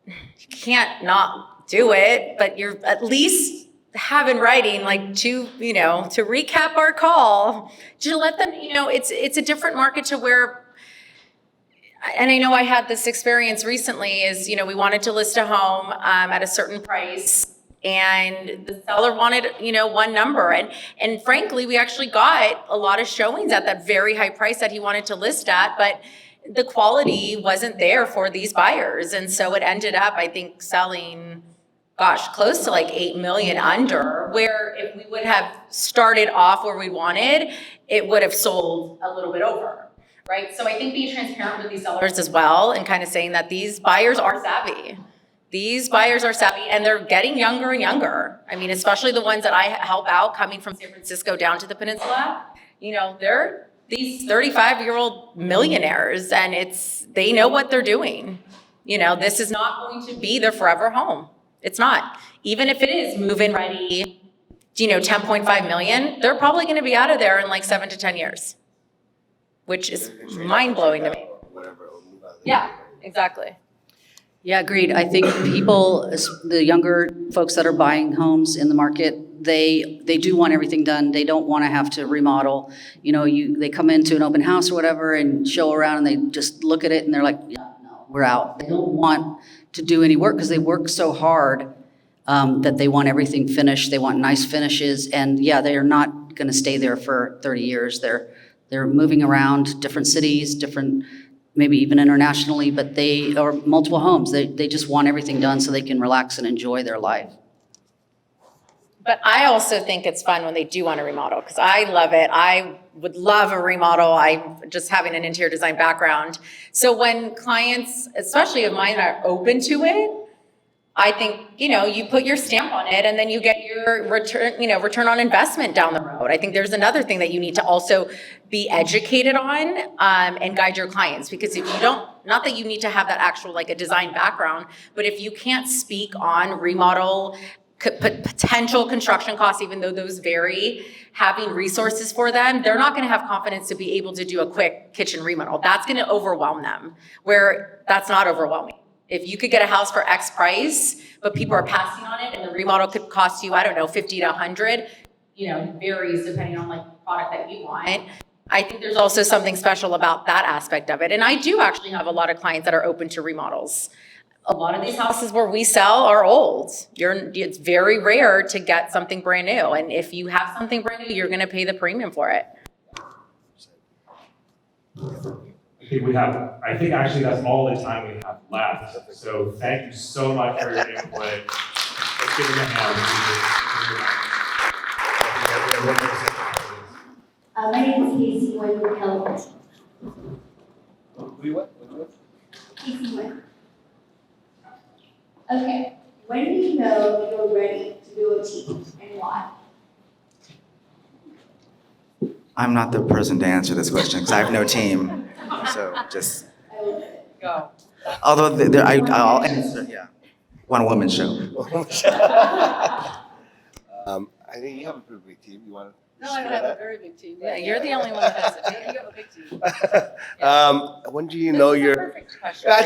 you can't not do it, but you're at least have in writing, like to recap our call, to let them, it's a different market to where. And I know I had this experience recently is, we wanted to list a home at a certain price and the seller wanted, one number. And frankly, we actually got a lot of showings at that very high price that he wanted to list at, but the quality wasn't there for these buyers. And so it ended up, I think, selling, close to like 8 million under, where if we would have started off where we wanted, it would have sold a little bit over. Right, so I think being transparent with these sellers as well and kind of saying that these buyers are savvy. These buyers are savvy and they're getting younger and younger. I mean, especially the ones that I help out coming from San Francisco down to the peninsula, they're these 35-year-old millionaires and they know what they're doing. This is not going to be their forever home. It's not. Even if it is move-in ready, 10.5 million, they're probably going to be out of there in like 7 to 10 years. Which is mind-blowing to me. Yeah, exactly. Yeah, agreed. I think people, the younger folks that are buying homes in the market, they do want everything done. They don't want to have to remodel. They come into an open house or whatever and show around and they just look at it and they're like, yeah, no, we're out. They don't want to do any work because they work so hard that they want everything finished. They want nice finishes. And yeah, they are not going to stay there for 30 years. They're moving around different cities, maybe even internationally, but or multiple homes. They just want everything done so they can relax and enjoy their life. But I also think it's fun when they do want to remodel because I love it. I would love a remodel. I'm just having an interior design background. So when clients, especially of mine, are open to it, I think, you put your stamp on it and then you get your return on investment down the road. I think there's another thing that you need to also be educated on and guide your clients, because if you don't, not that you need to have that actual like a design background, but if you can't speak on remodel potential construction costs, even though those vary, having resources for them, they're not gonna have confidence to be able to do a quick kitchen remodel. That's gonna overwhelm them, where that's not overwhelming. If you could get a house for X price, but people are passing on it and the remodel could cost you, I don't know, 50 to 100, varies depending on like the product that you want. I think there's also something special about that aspect of it. And I do actually have a lot of clients that are open to remodels. A lot of these houses where we sell are old. It's very rare to get something brand new. And if you have something brand new, you're gonna pay the premium for it. I think actually that's all the time we have left. So thank you so much for your input. Let's give them a hand. My name is Casey Wood from Keller Williams. Casey Wood. Okay, when do you know you're ready to build a team and why? I'm not the person to answer this question because I have no team. So just. Go. Although I'll answer, yeah. One woman show. I think you have a pretty big team. You want to? No, I have a very big team. Yeah, you're the only one that has it. You have a big team. When do you know you're? Perfect question. I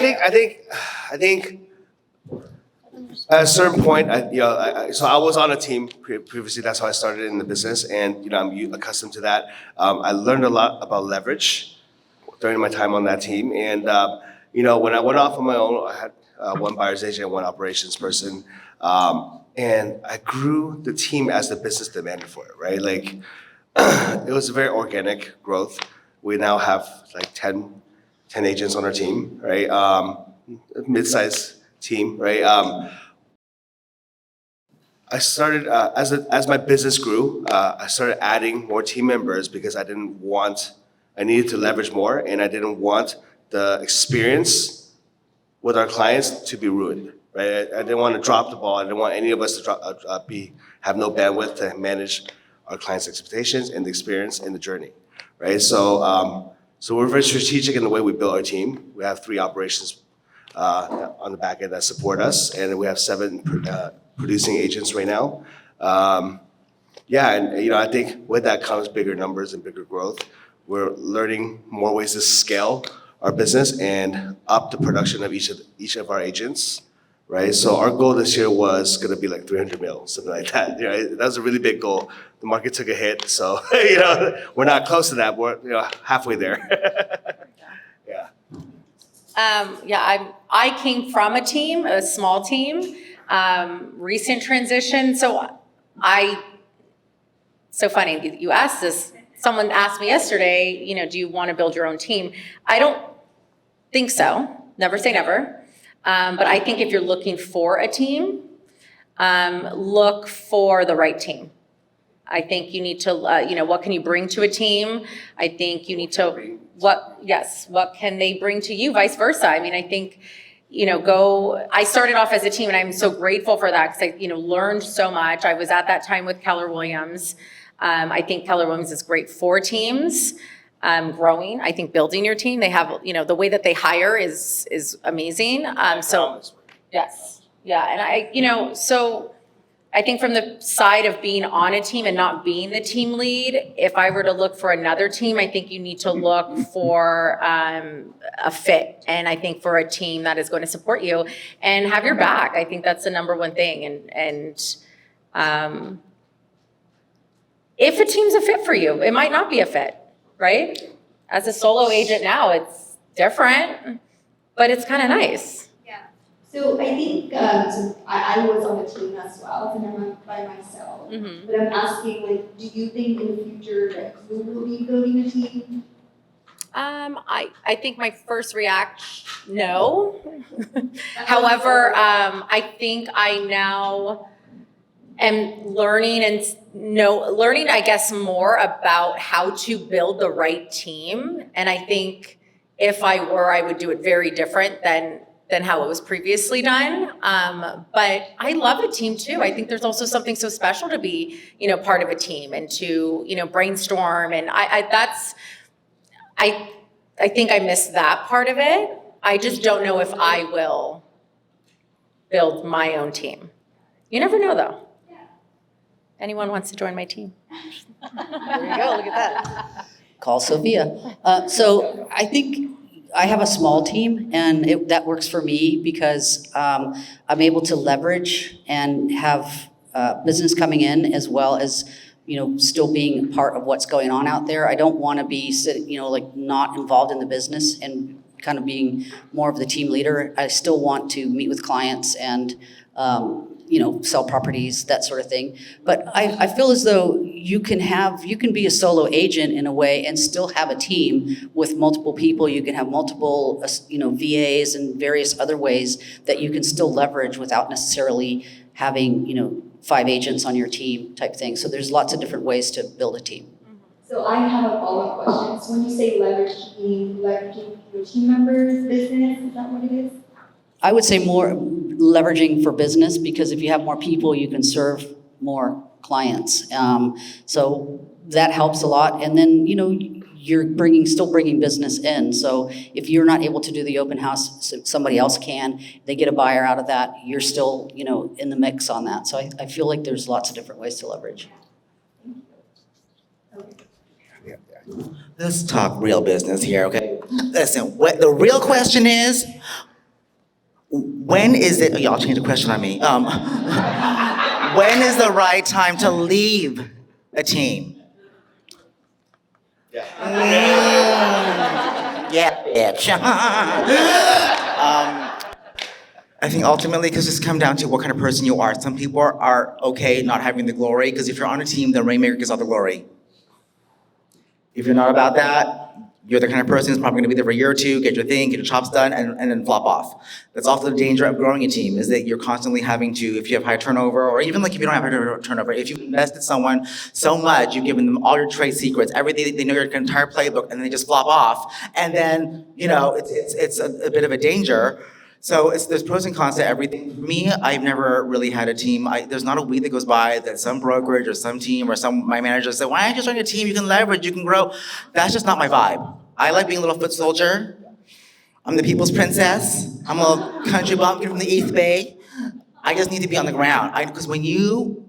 think at a certain point, so I was on a team previously. That's how I started in the business, and I'm accustomed to that. I learned a lot about leverage during my time on that team, and when I went off on my own, I had one buyer's agent and one operations person, and I grew the team as the business demanded for it. Right, like it was a very organic growth. We now have like 10 agents on our team. Right, mid-sized team. Right. I started as my business grew. I started adding more team members because I needed to leverage more, and I didn't want the experience with our clients to be ruined. Right, I didn't want to drop the ball. I didn't want any of us to have no bandwidth to manage our clients' expectations and the experience and the journey. Right, so we're very strategic in the way we build our team. We have 3 operations on the back end that support us, and we have 7 producing agents right now. And I think with that comes bigger numbers and bigger growth. We're learning more ways to scale our business and up the production of each of our agents. Right, so our goal this year was going to be like 300 mil, something like that. Right? That was a really big goal. The market took a hit, so we're not close to that. We're halfway there. Yeah. I came from a team, a small team, recent transition. So funny, you asked this. Someone asked me yesterday, do you want to build your own team? I don't think so. Never say never. But I think if you're looking for a team, look for the right team. I think you need to, what can you bring to a team? I think you need to, what can they bring to you, vice versa? I mean, I think, I started off as a team, and I'm so grateful for that because I, learned so much. I was at that time with Keller Williams. I think Keller Williams is great for teams. Growing, I think building your team, they have, the way that they hire is amazing. Yes. Yeah. And so I think from the side of being on a team and not being the team lead, if I were to look for another team, I think you need to look for a fit. And I think for a team that is going to support you and have your back, I think that's the number one thing. And if a team's a fit for you, it might not be a fit, right? As a solo agent now, it's different, but it's kind of nice. So I think I was on the team as well, and I'm not by myself. Mm-hmm. But I'm asking, do you think in the future that you will be building a team? I think my first reaction, no. However, I think I now am learning, I guess, more about how to build the right team. And I think if I were, I would do it very different than how it was previously done. But I love a team too. I think there's also something so special to be, part of a team and to, brainstorm. And I think I missed that part of it. I just don't know if I will build my own team. You never know though. anyone wants to join my team. There you go, look at that. Call Sophia. So I think I have a small team, and that works for me because I'm able to leverage and have business coming in as well as, still being part of what's going on out there. I don't want to be sitting, like not involved in the business and kind of being more of the team leader. I still want to meet with clients and sell properties, that sort of thing. But I feel as though you can be a solo agent in a way and still have a team with multiple people. You can have multiple, VAs and various other ways that you can still leverage without necessarily having, 5 agents on your team type thing. So there's lots of different ways to build a team. So I have a follow-up question. So when you say leverage, you mean leveraging your team members' business? Is that what it is? I would say more leveraging for business, because if you have more people, you can serve more clients. So that helps a lot. And then, you're still bringing business in. So if you're not able to do the open house, somebody else can. They get a buyer out of that. You're still, in the mix on that. So I feel like there's lots of different ways to leverage. Let's talk real business here, okay? Listen, what the real question is, when is it, y'all changed the question on me. When is the right time to leave a team? Yeah, bitch. I think ultimately, because it's come down to what kind of person you are. Some people are okay not having the glory, because if you're on a team, the rainmaker gets all the glory. If you're not about that, you're the kind of person who's probably gonna be there for a year or two, get your thing, get your chops done, and then flop off. That's also the danger of growing a team, is that you're constantly having to, if you have high turnover, or even like if you don't have high turnover, if you invested someone so much, you've given them all your trade secrets, everything, they know your entire playbook, and then they just flop off, and then, it's a bit of a danger. So there's pros and cons to everything. For me, I've never really had a team. There's not a week that goes by that some brokerage or some team or my manager said, why aren't you joining a team? You can leverage, you can grow. That's just not my vibe. I like being a little foot soldier. I'm the people's princess. I'm a country bumpkin from the East Bay. I just need to be on the ground. Because when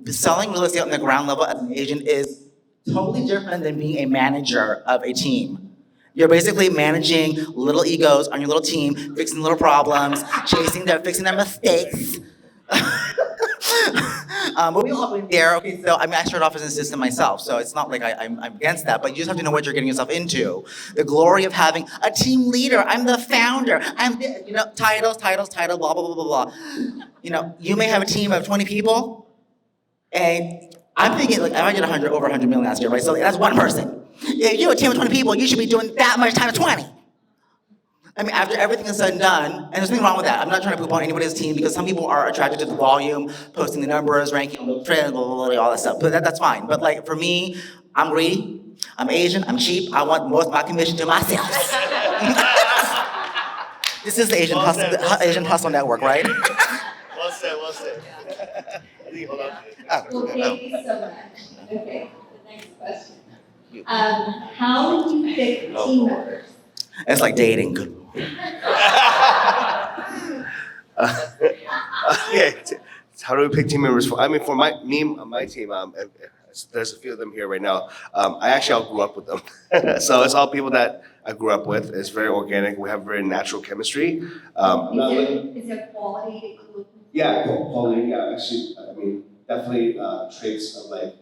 selling real estate on the ground level as an agent is totally different than being a manager of a team. You're basically managing little egos on your little team, fixing little problems, fixing their mistakes. But we all went there. Okay, so I started off as an assistant myself, so it's not like I'm against that, but you just have to know what you're getting yourself into. The glory of having a team leader. I'm the founder. I'm the, titles, blah, blah, blah, blah, blah. You may have a team of 20 people, and I'm thinking, like, I did over 100 million last year, right? So that's one person. If you're a team of 20 people, you should be doing that much times 20. I mean, after everything is said and done, and there's nothing wrong with that. I'm not trying to poop on anybody's team, because some people are attracted to the volume, posting the numbers, ranking, trends, blah, blah, blah, all that stuff. But that's fine. But like for me, I'm greedy, I'm Asian, I'm cheap, I want most of my commission to myself. This is the Asian Hustle Network, right? Well said. I think hold on. Well, thank you so much. Okay, the next question. How do you pick team members? It's like dating. How do we pick team members? For my team, there's a few of them here right now. I actually all grew up with them. So it's all people that I grew up with. It's very organic. We have very natural chemistry. Is there quality that you look for? Yeah, quality. Yeah, actually, definitely traits of like,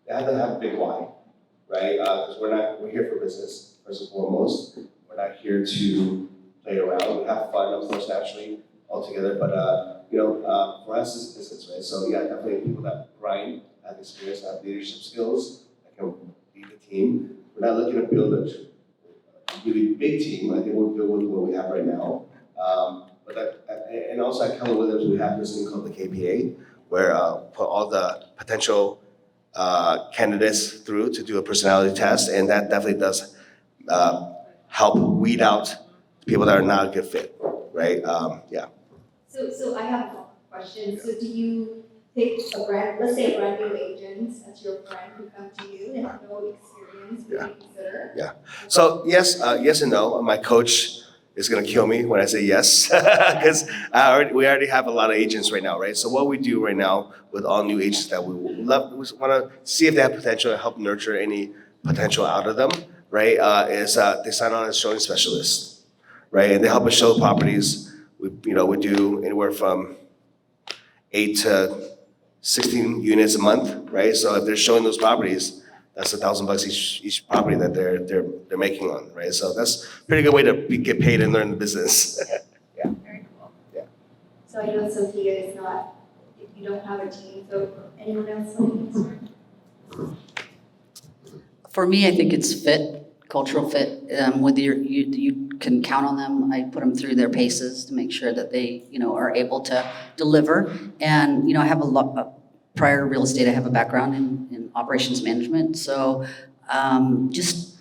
they have to have a big why, right? Because we're here for business first and foremost. We're not here to play around. We have fun, of course, naturally, all together. But for us, it's business, right? So yeah, definitely people that grind, have experience, have leadership skills, that can lead the team. We're not looking to build a really big team. I think we're good with what we have right now. And also at Keller Williams, we have this thing called the KPA, where put all the potential candidates through to do a personality test, and that definitely does help weed out people that are not a good fit, right? Yeah. So I have a question. So do you pick let's say a brand new agent as your friend who come to you and have no experience, would you consider? Yeah. So yes and no. My coach is gonna kill me when I say yes, because we already have a lot of agents right now, right? So what we do right now with all new agents that we want to see if they have potential to help nurture any potential out of them, right? Is they sign on as showing specialists, right? And they help us show properties. We do anywhere from 8 to 16 units a month, right? So if they're showing those properties, that's $1,000 each property that they're making on, right? So that's a pretty good way to get paid and learn the business. Very cool. So I know Sophia is not, you don't have a team, so anyone else want to answer? For me, I think it's fit, cultural fit. Whether you can count on them. I put them through their paces to make sure that they, are able to deliver. And, I have a lot, prior to real estate, I have a background in operations management. So just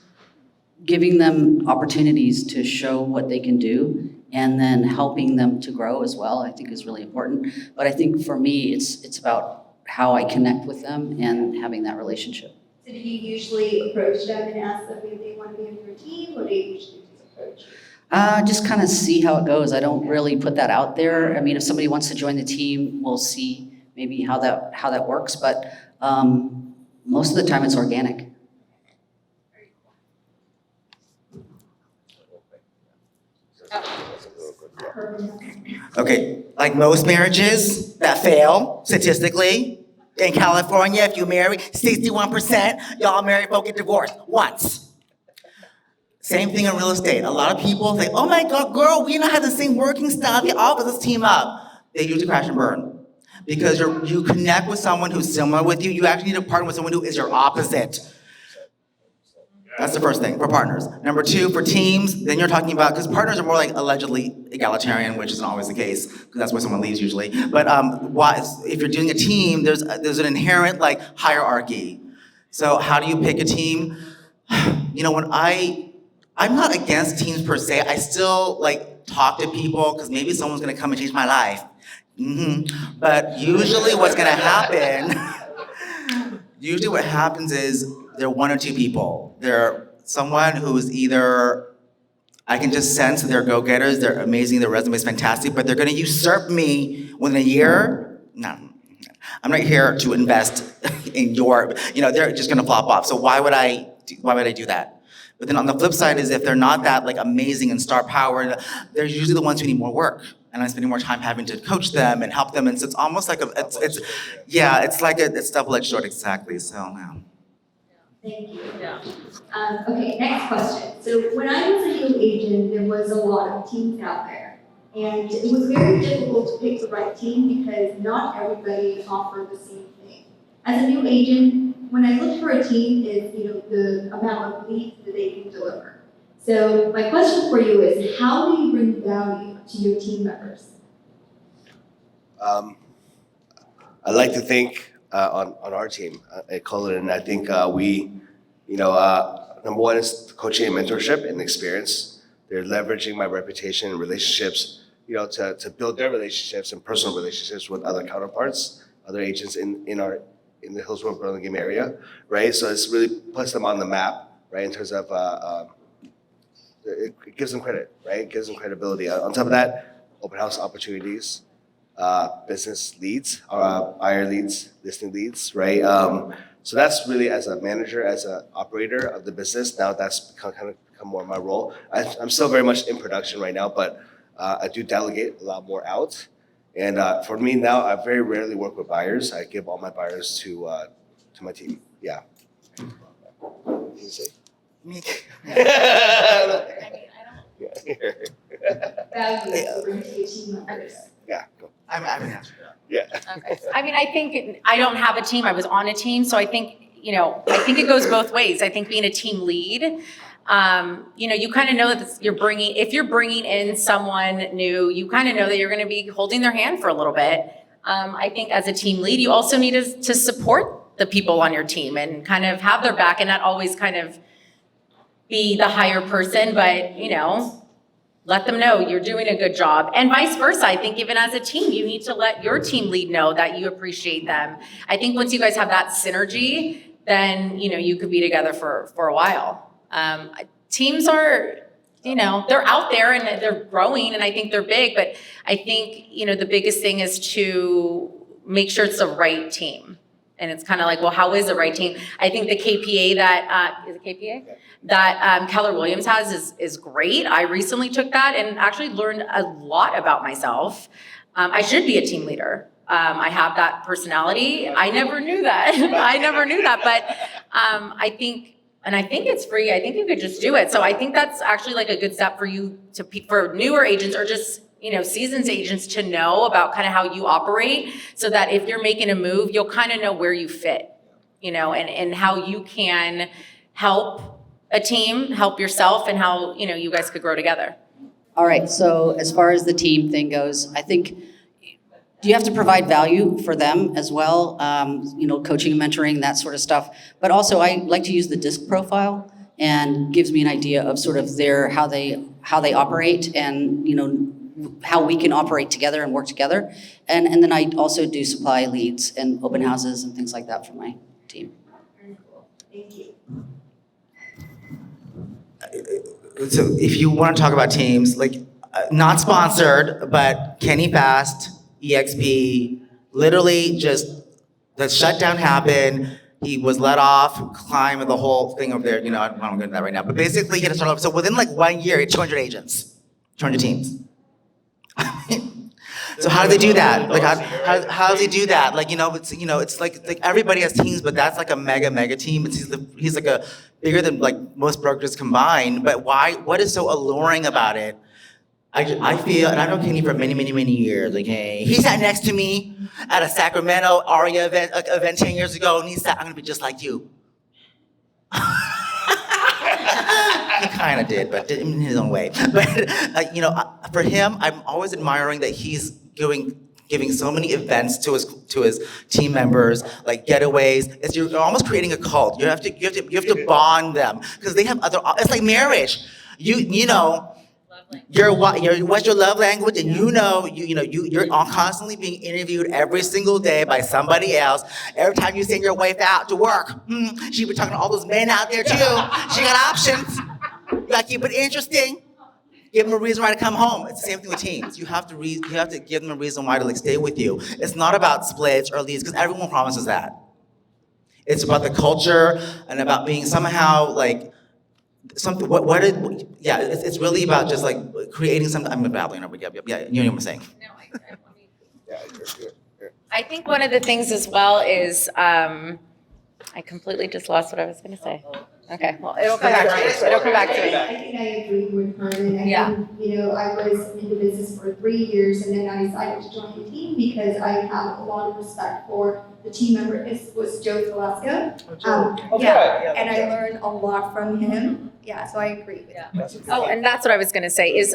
giving them opportunities to show what they can do and then helping them to grow as well, I think is really important. But I think for me, it's about how I connect with them and having that relationship. So do you usually approach them and ask them if they want to be on your team, or do you usually just approach you? Just kind of see how it goes. I don't really put that out there. I mean, if somebody wants to join the team, we'll see maybe how that works. But most of the time, it's organic. Okay, like most marriages that fail statistically, in California, if you marry, 61%, y'all married folk get divorced once. Same thing in real estate. A lot of people say, oh my God, girl, we don't have the same working style, the opposites team up. They usually crash and burn. Because you connect with someone who's similar with you, you actually need to partner with someone who is your opposite. That's the first thing for partners. Number two, for teams, then you're talking about, because partners are more like allegedly egalitarian, which isn't always the case, because that's why someone leaves usually. But if you're doing a team, there's an inherent hierarchy. So how do you pick a team? When I'm not against teams per se, I still talk to people, because maybe someone's gonna come and change my life. But usually what's gonna happen, usually what happens is there are one or two people. They're someone who's either, I can just sense they're go-getters, they're amazing, their resume is fantastic, but they're gonna usurp me within a year. No, I'm not here to invest in they're just gonna flop off. So why would I do that? But then on the flip side is if they're not that amazing and star power, they're usually the ones who need more work. And I'm spending more time having to coach them and help them. And so it's almost like it's double-edged sword, exactly, so yeah. Thank you. Yeah. Okay, next question. So when I was a new agent, there was a lot of teams out there. And it was very difficult to pick the right team because not everybody offered the same thing. As a new agent, when I look for a team, is the amount of leads that they can deliver. So my question for you is, how do you bring value to your team members? I like to think on our team at Cullinan, I think we, number one is coaching and mentorship and experience. They're leveraging my reputation and relationships, to build their relationships and personal relationships with other counterparts, other agents in the Hillsborough Burlingame area, right? So it's really puts them on the map, right? In terms of it gives them credit, right? It gives them credibility. On top of that, open house opportunities. Business leads, buyer leads, listing leads, right? So that's really, as a manager, as an operator of the business, now that's become more of my role. I'm still very much in production right now, but I do delegate a lot more out. And for me now, I very rarely work with buyers. I give all my buyers to my team. Yeah. What did you say? Me. Value to bring to your team members. Yeah, go. I'm an answer. Yeah. Okay. I think I don't have a team. I was on a team, so I think it goes both ways. I think being a team lead, you kind of know that if you're bringing in someone new, you kind of know that you're going to be holding their hand for a little bit. I think as a team lead, you also need to support the people on your team and kind of have their back and not always kind of be the higher person, but let them know you're doing a good job. And vice versa, I think even as a team, you need to let your team lead know that you appreciate them. I think once you guys have that synergy, then you could be together for a while. Teams are you know, they're out there and they're growing and I think they're big, but I think, you know, the biggest thing is to make sure it's the right team. And it's kind of like, well, how is the right team? I think the KPA that, is it KPA? That Keller Williams has is great. I recently took that and actually learned a lot about myself. I should be a team leader. I have that personality. I never knew that. I never knew that, but I think it's free. I think you could just do it. So I think that's actually like a good step for you for newer agents or just, you know, seasoned agents to know about kind of how you operate so that if you're making a move, you'll kind of know where you fit, you know, and how you can help a team, help yourself, and how, you know, you guys could grow together. All right, so as far as the team thing goes, I think you have to provide value for them as well, you know, coaching, mentoring, that sort of stuff. But also I like to use the DISC profile and gives me an idea of sort of how they operate and, you know, how we can operate together and work together. And then I also do supply leads and open houses and things like that for my team. Very cool. Thank you. So if you want to talk about teams, like not sponsored, but Kenny Fast, EXP, literally just the shutdown happened. He was let off, climbed the whole thing over there. You know, I don't want to go into that right now. But basically, he had to start over. So within like 1 year, he had 200 agents, 200 teams. So how do they do that? Like how does he do that? Like, it's like everybody has teams, but that's like a mega team. He's like a bigger than like most brokers combined. But why? What is so alluring about it? I feel, and I've known Kenny for many years. Like, hey, he sat next to me at a Sacramento ARIA event 10 years ago, and he said, "I'm gonna be just like you." He kind of did, but in his own way. But for him, I'm always admiring that he's giving so many events to his team members, like getaways. You're almost creating a cult. You have to bond them because they have other. It's like marriage. You know. What's your love language, and you're constantly being interviewed every single day by somebody else. Every time you send your wife out to work, she be talking to all those men out there too. She got options. You gotta keep it interesting. Give them a reason why to come home. It's the same thing with teams. You have to give them a reason why to stay with you. It's not about splits or leads because everyone promises that. It's about the culture and about being somehow like. Something. It's really about just like creating something. I'm babbling over. Yeah. You know what I'm saying. I think one of the things as well is I completely just lost what I was going to say. Okay, well, it'll come back to me. It'll come back to me. I think I agree with Carmen. Yeah. I was in the business for 3 years and then I decided to join the team because I have a lot of respect for the team member. It was Joe Velasco. And I learned a lot from him. Yeah, so I agree with you. Oh, and that's what I was going to say is,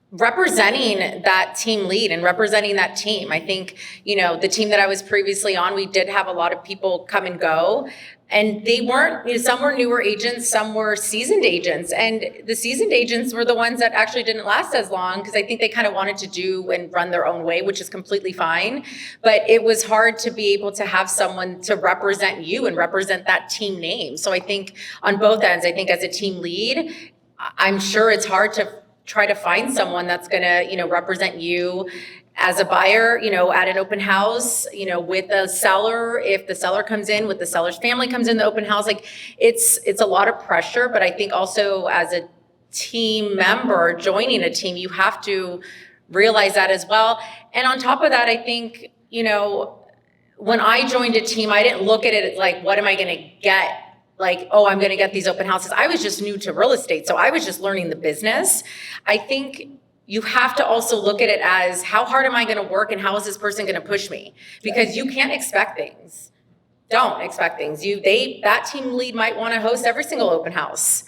representing that team lead and representing that team. I think, the team that I was previously on, we did have a lot of people come and go. And they weren't, some were newer agents, some were seasoned agents. And the seasoned agents were the ones that actually didn't last as long because I think they kind of wanted to do and run their own way, which is completely fine. But it was hard to be able to have someone to represent you and represent that team name. So I think on both ends, I think as a team lead, I'm sure it's hard to try to find someone that's gonna, represent you as a buyer, at an open house, with a seller, if the seller comes in, with the seller's family comes in the open house, like it's a lot of pressure, but I think also as a team member joining a team, you have to realize that as well. And on top of that, I think, when I joined a team, I didn't look at it like, what am I gonna get? Like, oh, I'm gonna get these open houses. I was just new to real estate, so I was just learning the business. I think you have to also look at it as how hard am I gonna work and how is this person gonna push me? Because you can't expect things. Don't expect things. That team lead might wanna host every single open house.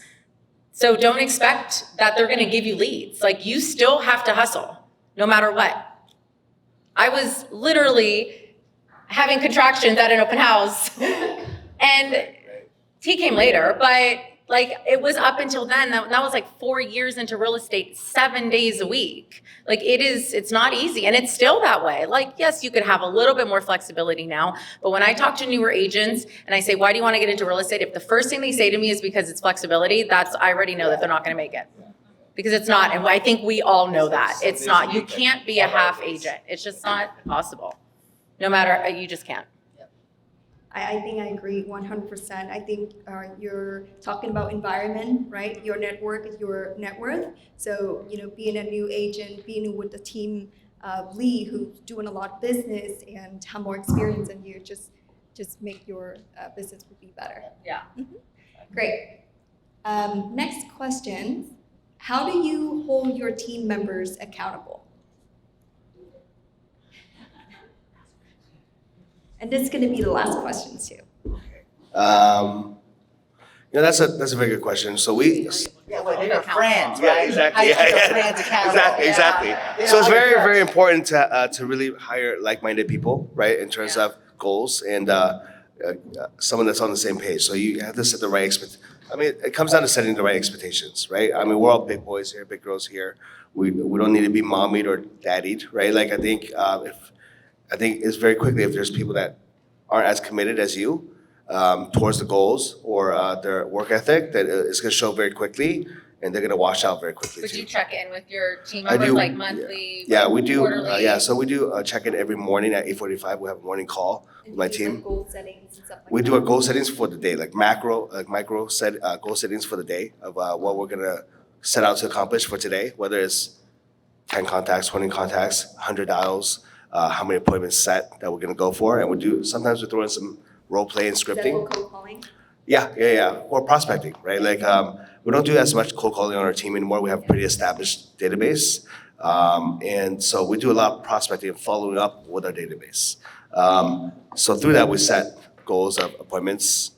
So don't expect that they're gonna give you leads. Like you still have to hustle, no matter what. I was literally having contractions at an open house and he came later, but Like, it was up until then, that was like 4 years into real estate, 7 days a week. Like, it's not easy, and it's still that way. Like, yes, you could have a little bit more flexibility now, but when I talk to newer agents and I say, why do you want to get into real estate? If the first thing they say to me is because it's flexibility, I already know that they're not going to make it. Because it's not, and I think we all know that. It's not, you can't be a half agent. It's just not possible. No matter, you just can't. I think I agree 100%. I think you're talking about environment, right? Your network is your net worth. So, being a new agent, being with the team of Lee, who's doing a lot of business and have more experience than you, just make your business would be better. Yeah. Great. Next question. How do you hold your team members accountable? And this is going to be the last question too. That's a very good question. So we. Yeah, well, they're friends, Yeah, right? exactly. How do you keep your friends accountable? Exactly. Yeah. So it's very, very important to really hire like-minded people, right? In terms of goals and someone that's on the same page. So you have to set the right it comes down to setting the right expectations, right? I mean, we're all big boys here, big girls here. We don't need to be mommied or daddied, right? Like I think it's very quickly if there's people that aren't as committed as you towards the goals or their work ethic, that it's going to show very quickly, and they're going to wash out very quickly Would too. you check in with your team I members, do, like monthly? Yeah, we do. Quarterly? So we do check in every morning at 8:45. We have a morning call with my team. Goal settings and stuff like We that. do our goal settings for the day, like micro goal settings for the day of what we're gonna set out to accomplish for today, whether it's 10 contacts, 20 contacts, 100 dials, how many appointments set that we're gonna go for, and sometimes we throw in some role play and Is that scripting. for cold calling? Yeah. Or prospecting, right? Like we don't do as much cold calling on our team anymore. We have a pretty established database, and so we do a lot of prospecting and following up with our database. So through that, we set goals of appointments,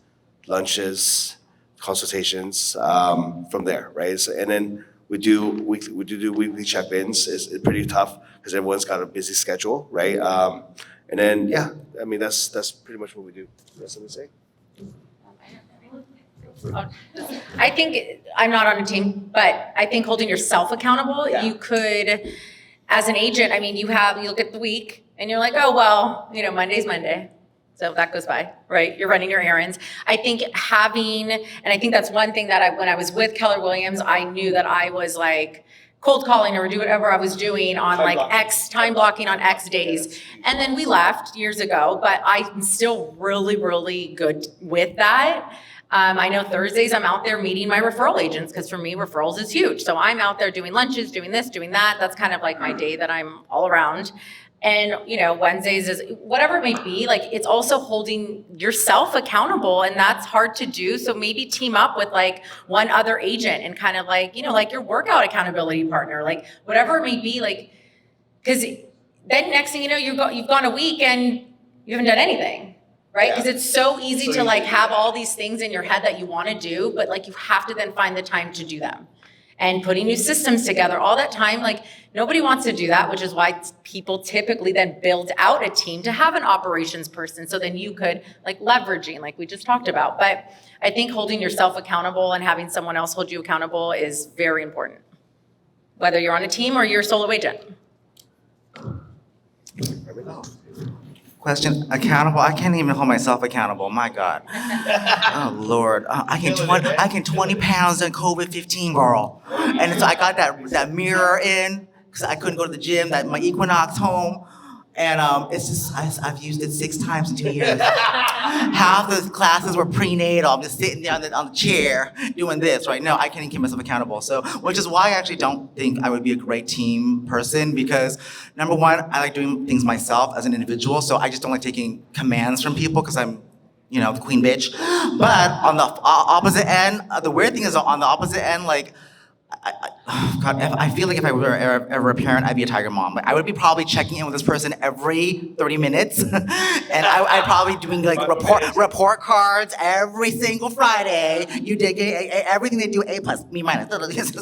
lunches, consultations from there, right? So, and then we do weekly check-ins. It's pretty tough because everyone's got a busy schedule, right? And then that's pretty much what we do. That's what we say. I think, I'm not on a team, but I think holding yourself accountable, you could, as an agent, you look at the week and you're like, oh, well, Monday's Monday. So that goes by, right? You're running your errands. I think and I think that's one thing that when I was with Keller Williams, I knew that I was like cold calling or do whatever I was doing on time blocking on X days. And then we left years ago, but I'm still really, really good with that. I know Thursdays I'm out there meeting my referral agents because for me, referrals is huge. So I'm out there doing lunches, doing this, doing that. That's kind of like my day that I'm all around. And, Wednesdays is whatever it may be, like it's also holding yourself accountable, and that's hard to do. So maybe team up with like one other agent and kind of like, like your workout accountability partner, like whatever it may be, like, because then next thing you know, you've gone a week and you haven't done anything. Right? Because it's so easy to like have all these things in your head that you want to do, but like you have to then find the time to do them. And putting new systems together, all that time, like nobody wants to do that, which is why people typically then build out a team to have an operations person. So then you could like leveraging, like we just talked about. But I think holding yourself accountable and having someone else hold you accountable is very important, whether you're on a team or you're a solo agent. Question, accountable? I can't even hold myself accountable. My God. Oh Lord, I gained 20 pounds in COVID-15, girl. And so I got that mirror in because I couldn't go to the gym. My Equinox home, and it's just I've used it 6 times in 2 years. Half the classes were prenatal. I'm just sitting there on the chair doing this. Right now, I can't even keep myself accountable. So, which is why I actually don't think I would be a great team person because number one, I like doing things myself as an individual. So I just don't like taking commands from people because I'm, the queen bitch. But on the opposite end, the weird thing is on the opposite end, like. I feel like if I were ever a parent, I'd be a tiger mom. Like, I would be probably checking in with this person every 30 minutes. And I'd probably doing like report cards every single Friday. You did everything they do, A+, B-.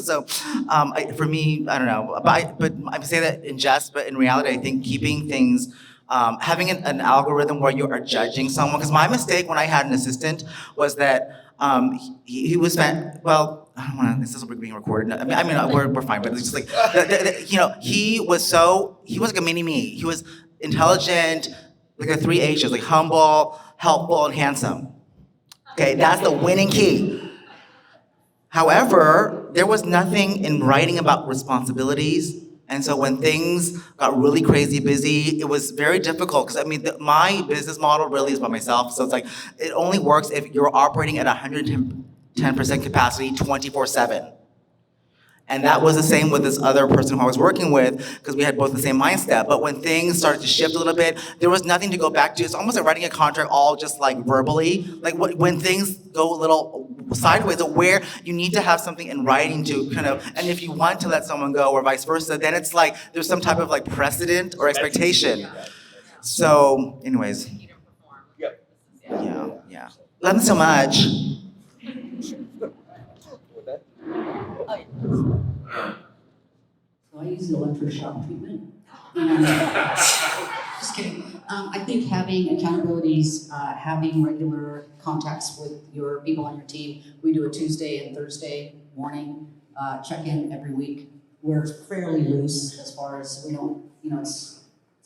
So for me, I don't know. But I say that in jest, but in reality, I think keeping things, having an algorithm where you are judging someone. Because my mistake when I had an assistant was that he was spent, well, I don't wanna, this is being recorded. We're fine, but it's just like, he was like a mini me. He was intelligent, like the 3 H's, like humble, helpful, and handsome. Okay, that's the winning key. However, there was nothing in writing about responsibilities. And so when things got really crazy busy, it was very difficult because my business model really is by myself. So it's like, it only works if you're operating at 110% capacity 24/7. And that was the same with this other person who I was working with, because we had both the same mindset. But when things started to shift a little bit, there was nothing to go back to. It's almost like writing a contract all just like verbally. Like when things go a little sideways, where you need to have something in writing to kind of, and if you want to let someone go or vice versa, then it's like there's some type of like precedent or expectation. So anyways. Yep. Yeah. Love them so much. So I use the electroshock treatment. And, just kidding. I think having accountabilities, having regular contacts with your people on your team. We do a Tuesday and Thursday morning check-in every week. We're fairly loose as far as we don't, it's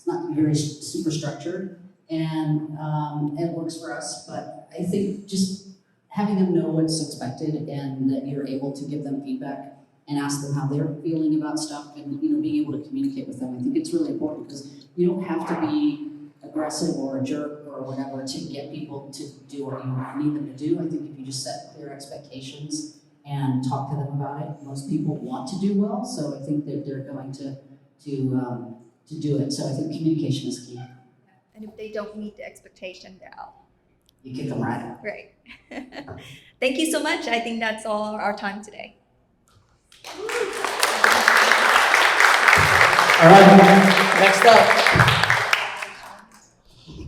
not very super structured, and it works for us. But I think just having them know what's expected and that you're able to give them feedback and ask them how they're feeling about stuff, and being able to communicate with them. I think it's really important because you don't have to be aggressive or a jerk or whatever to get people to do what you need them to do. I think if you just set clear expectations and talk to them about it, most people want to do well. So I think that they're going to do it. So I think communication is key. And if they don't meet the expectation, they're out. You kick them right out. Right. Thank you so much. I think that's all our time today. All right,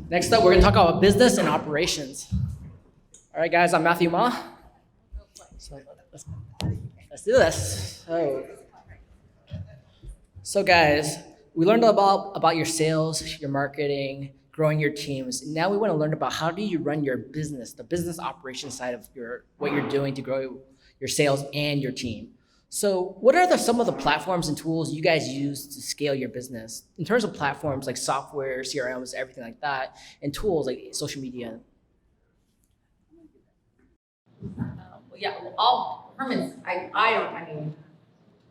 next up, we're gonna talk about business and operations. All right, guys, I'm Matthew Ma. So let's do this. So guys, we learned about your sales, your marketing, growing your teams. Now we want to learn about how do you run your business, the business operations side of what you're doing to grow your sales and your team. So what are some of the platforms and tools you guys use to scale your business? In terms of platforms like software, CRMs, everything like that, and tools like social media. I'm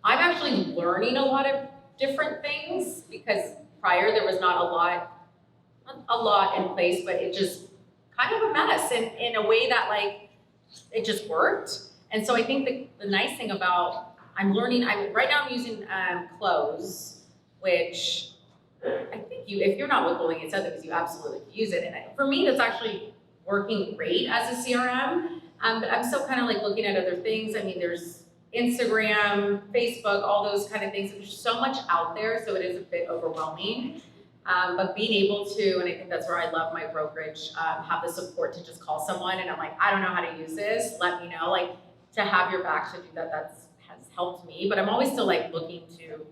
actually learning a lot of different things because prior there was not a lot in place, but it just kind of a mess in a way that it just worked. And so I think the nice thing about right now I'm using Close, which I think if you're not looking at something, you absolutely use it. And for me, that's actually working great as a CRM. But I'm still kind of looking at other things. There's Instagram, Facebook, all those kind of things. There's so much out there, so it is a bit overwhelming. But being able to, and I think that's where I love my brokerage, have the support to just call someone and I'm like, I don't know how to use this, let me know. To have your back to do that, has helped me. But I'm always still looking to,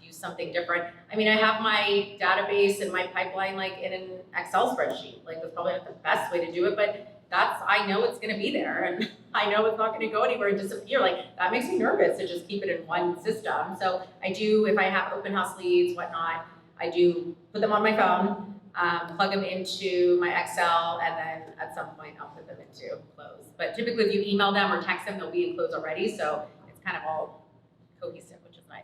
use something different. I have my database and my pipeline in an Excel spreadsheet. That's probably not the best way to do it, but I know it's gonna be there and I know it's not gonna go anywhere and disappear. That makes me nervous to just keep it in one system. So I do, if I have open house leads, whatnot, I do put them on my phone, plug them into my Excel, and then at some point I'll put them into Close. But typically if you email them or text them, they'll be in Close already, so it's kind of all cohesive, which is nice.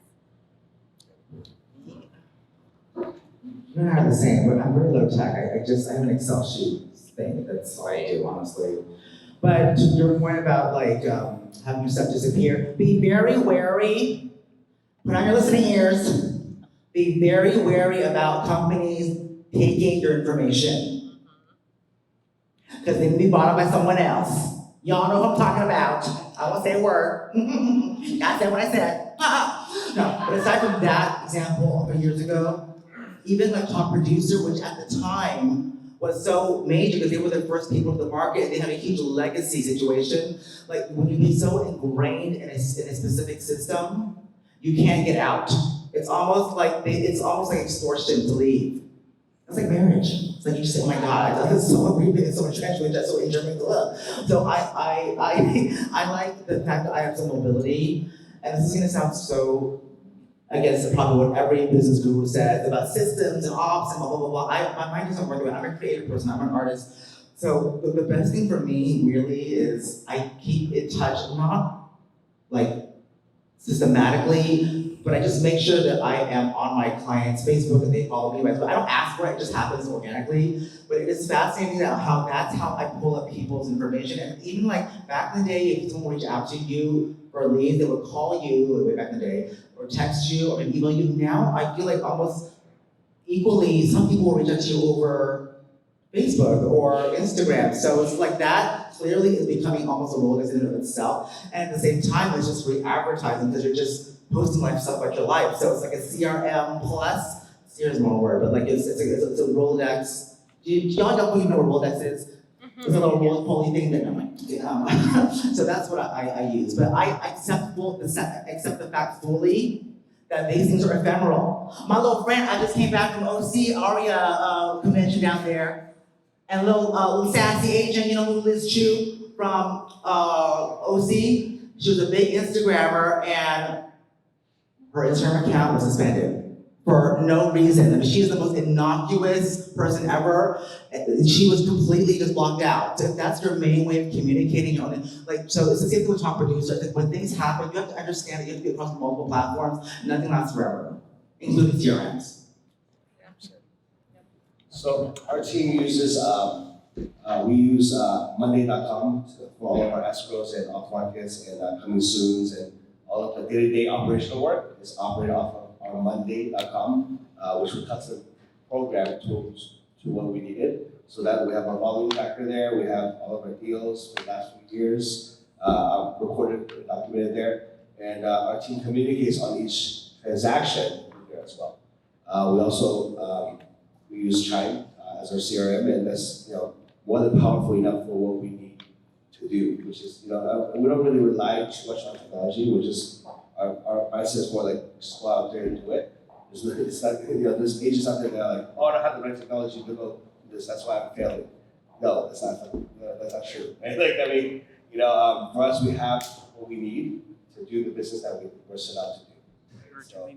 You're not the same, but I'm very low tech. I have an Excel sheet thing. That's all I do, honestly. But to your point about having your stuff disappear, be very wary. Put on your listening ears. Be very wary about companies taking your information. Because they can be bought up by someone else. Y'all know who I'm talking about. I won't say a word. I said what I said. No, but aside from that example a few years ago, even Top Producer, which at the time was so major because they were the first people to the market and they had a huge legacy situation. When you be so ingrained in a specific system, you can't get out. It's almost like extortion to leave. It's like marriage. It's like you just say, oh my God, that's so agreement, it's so entrenched, that's so instrumental. So I like the fact that I have some mobility, and this is gonna sound so, I guess probably what every business guru says about systems and ops and blah, blah, blah, blah. My mind doesn't work that way. I'm a creative person, I'm an artist. So the best thing for me really is I keep in touch, not like systematically, but I just make sure that I am on my client's Facebook and they follow me. Right? So I don't ask for it, it just happens organically. But it is fascinating how that's how I pull up people's information. And even like back in the day, if someone reached out to you for leads, they would call you way back in the day, or text you, or email you. Now I feel like almost equally, some people will reach out to you over Facebook or Instagram. So it's like that clearly is becoming almost a Rolodex in and of itself. And at the same time, it's just re-advertising because you're just posting stuff about your life. So it's like a CRM plus, CRM is the wrong word, but like it's a Rolodex. Do y'all know what Rolodex is? It's a little roly-poly thing that I'm like, so that's what I use. But I accept the fact fully that these things are ephemeral. My little friend, I just came back from OC Aria convention down there. And little sassy Asian, little Liz Chu from OC, she was a big Instagrammer, and her Instagram account was suspended for no reason. I mean, she is the most innocuous person ever. She was completely just blocked out. So if that's your main way of communicating, so it's the same thing with top producers. Like, when things happen, you have to understand that you have to be across multiple platforms. Nothing lasts forever, including CRMs. So our team uses, we use Monday.com for all of our escrows and off markets and coming soons, and all of the day-to-day operational work is operated off of our Monday.com, which we custom program to what we needed. So that we have our volume factor there, we have all of our deals for the last few years recorded and documented there, and our team communicates on each transaction there as well. We also we use Chime as our CRM, and that's more than powerful enough for what we need to do, which is we don't really rely too much on technology. We're just our mindset is more like just go out there and do it. It's not there's agents out there that are like, oh, I don't have the right technology to go do this. That's why I'm failing. No, that's not true. Right? For us, we have what we need to do the business that we're set out to do. So,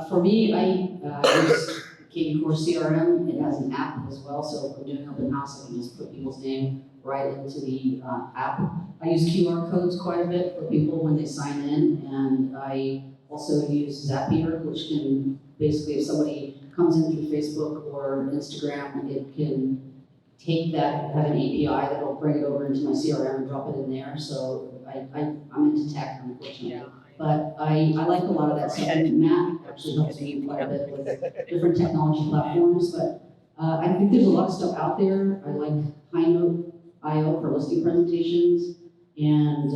For me, I use KEYNOTE CRM. It has an app as well, so if I'm doing open house, I can just put people's name right into the app. I use QR codes quite a bit for people when they sign in, and I also use Zapier, which can basically, if somebody comes in through Facebook or Instagram, it can take that, have an API that'll bring it over into my CRM and drop it in there. So I'm into tech, unfortunately. Yeah. But I like a lot of that stuff. And Matt actually helps me quite a bit with different technology platforms. But I think there's a lot of stuff out there. I like KEYNOTE.io for listing presentations. And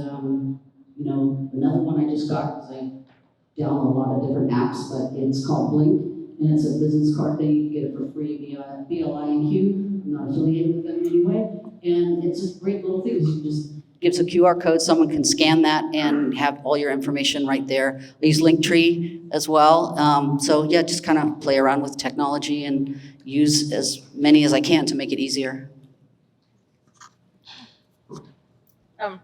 another one I just got, because I download a lot of different apps, but it's called Blink. And it's a business card thing. You can get it for free via BLINQ. I'm not affiliated with them anyway. And it's a great little thing. You can just gives a QR code, someone can scan that and have all your information right there. I use Linktree as well. So yeah, just kind of play around with technology and use as many as I can to make it easier. No.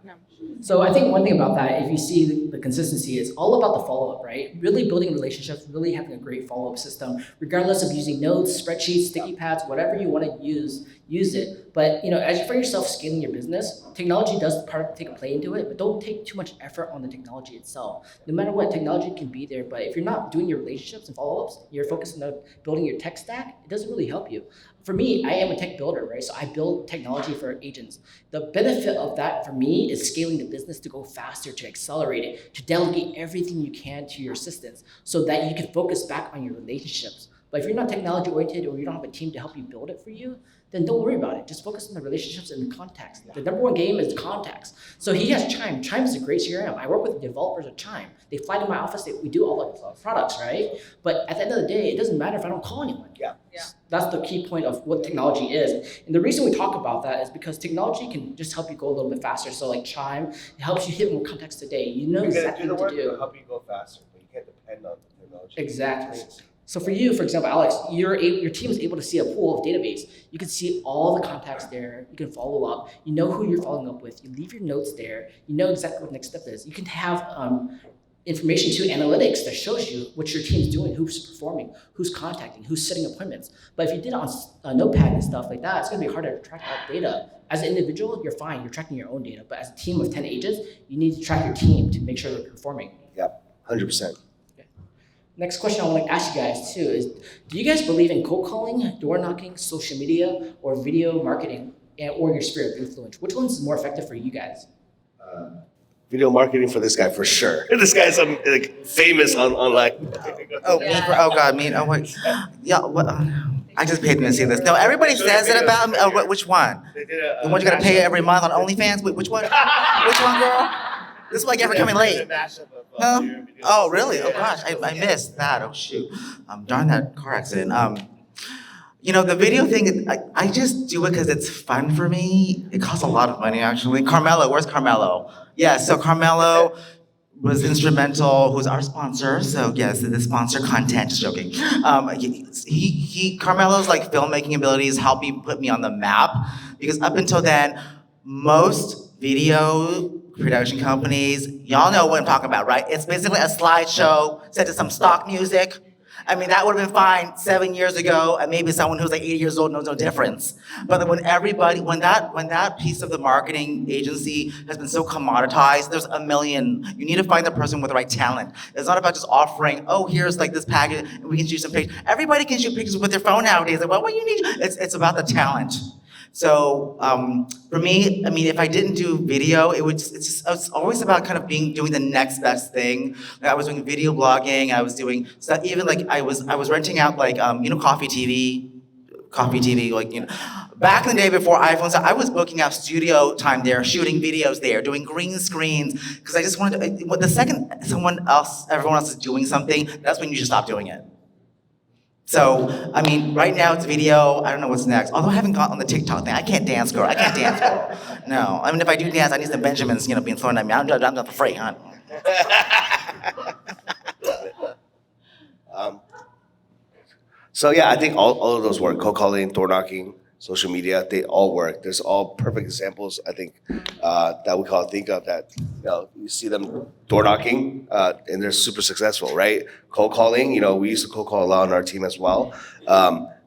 So I think one thing about that, if you see the consistency, is all about the follow-up, right? Really building relationships, really having a great follow-up system, regardless of using notes, spreadsheets, sticky pads, whatever you want to use it. But as you find yourself scaling your business, technology does take a play into it, but don't take too much effort on the technology itself. No matter what, technology can be there, but if you're not doing your relationships and follow-ups, you're focused on building your tech stack, it doesn't really help you. For me, I am a tech builder, right? So I build technology for agents. The benefit of that for me is scaling the business to go faster, to accelerate it, to delegate everything you can to your assistants so that you can focus back on your relationships. But if you're not technology oriented or you don't have a team to help you build it for you, then don't worry about it. Just focus on the relationships and the contacts. The number one game is the contacts. So he has Chime. Chime is a great CRM. I work with developers of Chime. They fly to my office. We do all the products, right? But at the end of the day, it doesn't matter if I don't call anyone. Yeah. That's the key point of what technology is. And the reason we talk about that is because technology can just help you go a little bit faster. So like Chime, it helps you hit more contacts today. You know exactly what to do. It'll help you go faster, but you can't depend on the technology. Exactly. So for you, for example, Alex, your team is able to see a pool of database. You can see all the contacts there. You can follow up. You know who you're following up with. You leave your notes there. You know exactly what the next step is. You can have information to analytics that shows you what your team's doing, who's performing, who's contacting, who's setting appointments. But if you did it on Notepad and stuff like that, it's gonna be harder to track that data. As an individual, you're fine, you're tracking your own data. But as a team of 10 agents, you need to track your team to make sure they're performing. Yep, 100%. Next question I want to ask you guys too is, do you guys believe in cold calling, door knocking, social media, or video marketing, or your sphere of influence? Which one's more effective for you guys? Video marketing for this guy for sure. This guy's like famous online. Oh, God, me. Oh, what? Yeah, what? I just paid them to see this. No, everybody says it about me. Oh, which one? The one you gotta pay every month on OnlyFans? Which one? Which one, girl? This is why I get for coming late. Huh? Oh, really? Oh, gosh, I missed that. Oh, shoot. Darn that car accident. You know, the video thing, I just do it because it's fun for me. It costs a lot of money, actually. Carmelo, where's Carmelo? Yeah, so Carmelo was instrumental, who's our sponsor. So yes, the sponsor content, just joking. Carmelo's like filmmaking abilities helped me put me on the map, because up until then, most video production companies, y'all know what I'm talking about, right? It's basically a slideshow set to some stock music. I mean, that would have been fine 7 years ago, and maybe someone who's like 80 years old knows no difference. But when that piece of the marketing agency has been so commoditized, there's a million. You need to find the person with the right talent. It's not about just offering, oh, here's like this package, and we can shoot some pictures. Everybody can shoot pictures with their phone nowadays. Like, well, what you need? It's about the talent. So for me, I mean, if I didn't do video, it's always about kind of doing the next best thing. Like I was doing video blogging, I was doing stuff, even like I was renting out like coffee TV, like back in the day before iPhones, I was booking out studio time there, shooting videos there, doing green screens, because I just wanted to. The second everyone else is doing something, that's when you should stop doing it. So, I mean, right now it's video, I don't know what's next. Although I haven't gotten on the TikTok thing. I can't dance, girl. No, I mean, if I do dance, I need some Benjamins, being thrown at me. I'm not afraid, huh? So yeah, I think all of those work. Cold calling, door knocking, social media, they all work. There's all perfect examples, I think, that we can all think of that, you see them door knocking, and they're super successful, right? Cold calling, we used to cold call a lot on our team as well.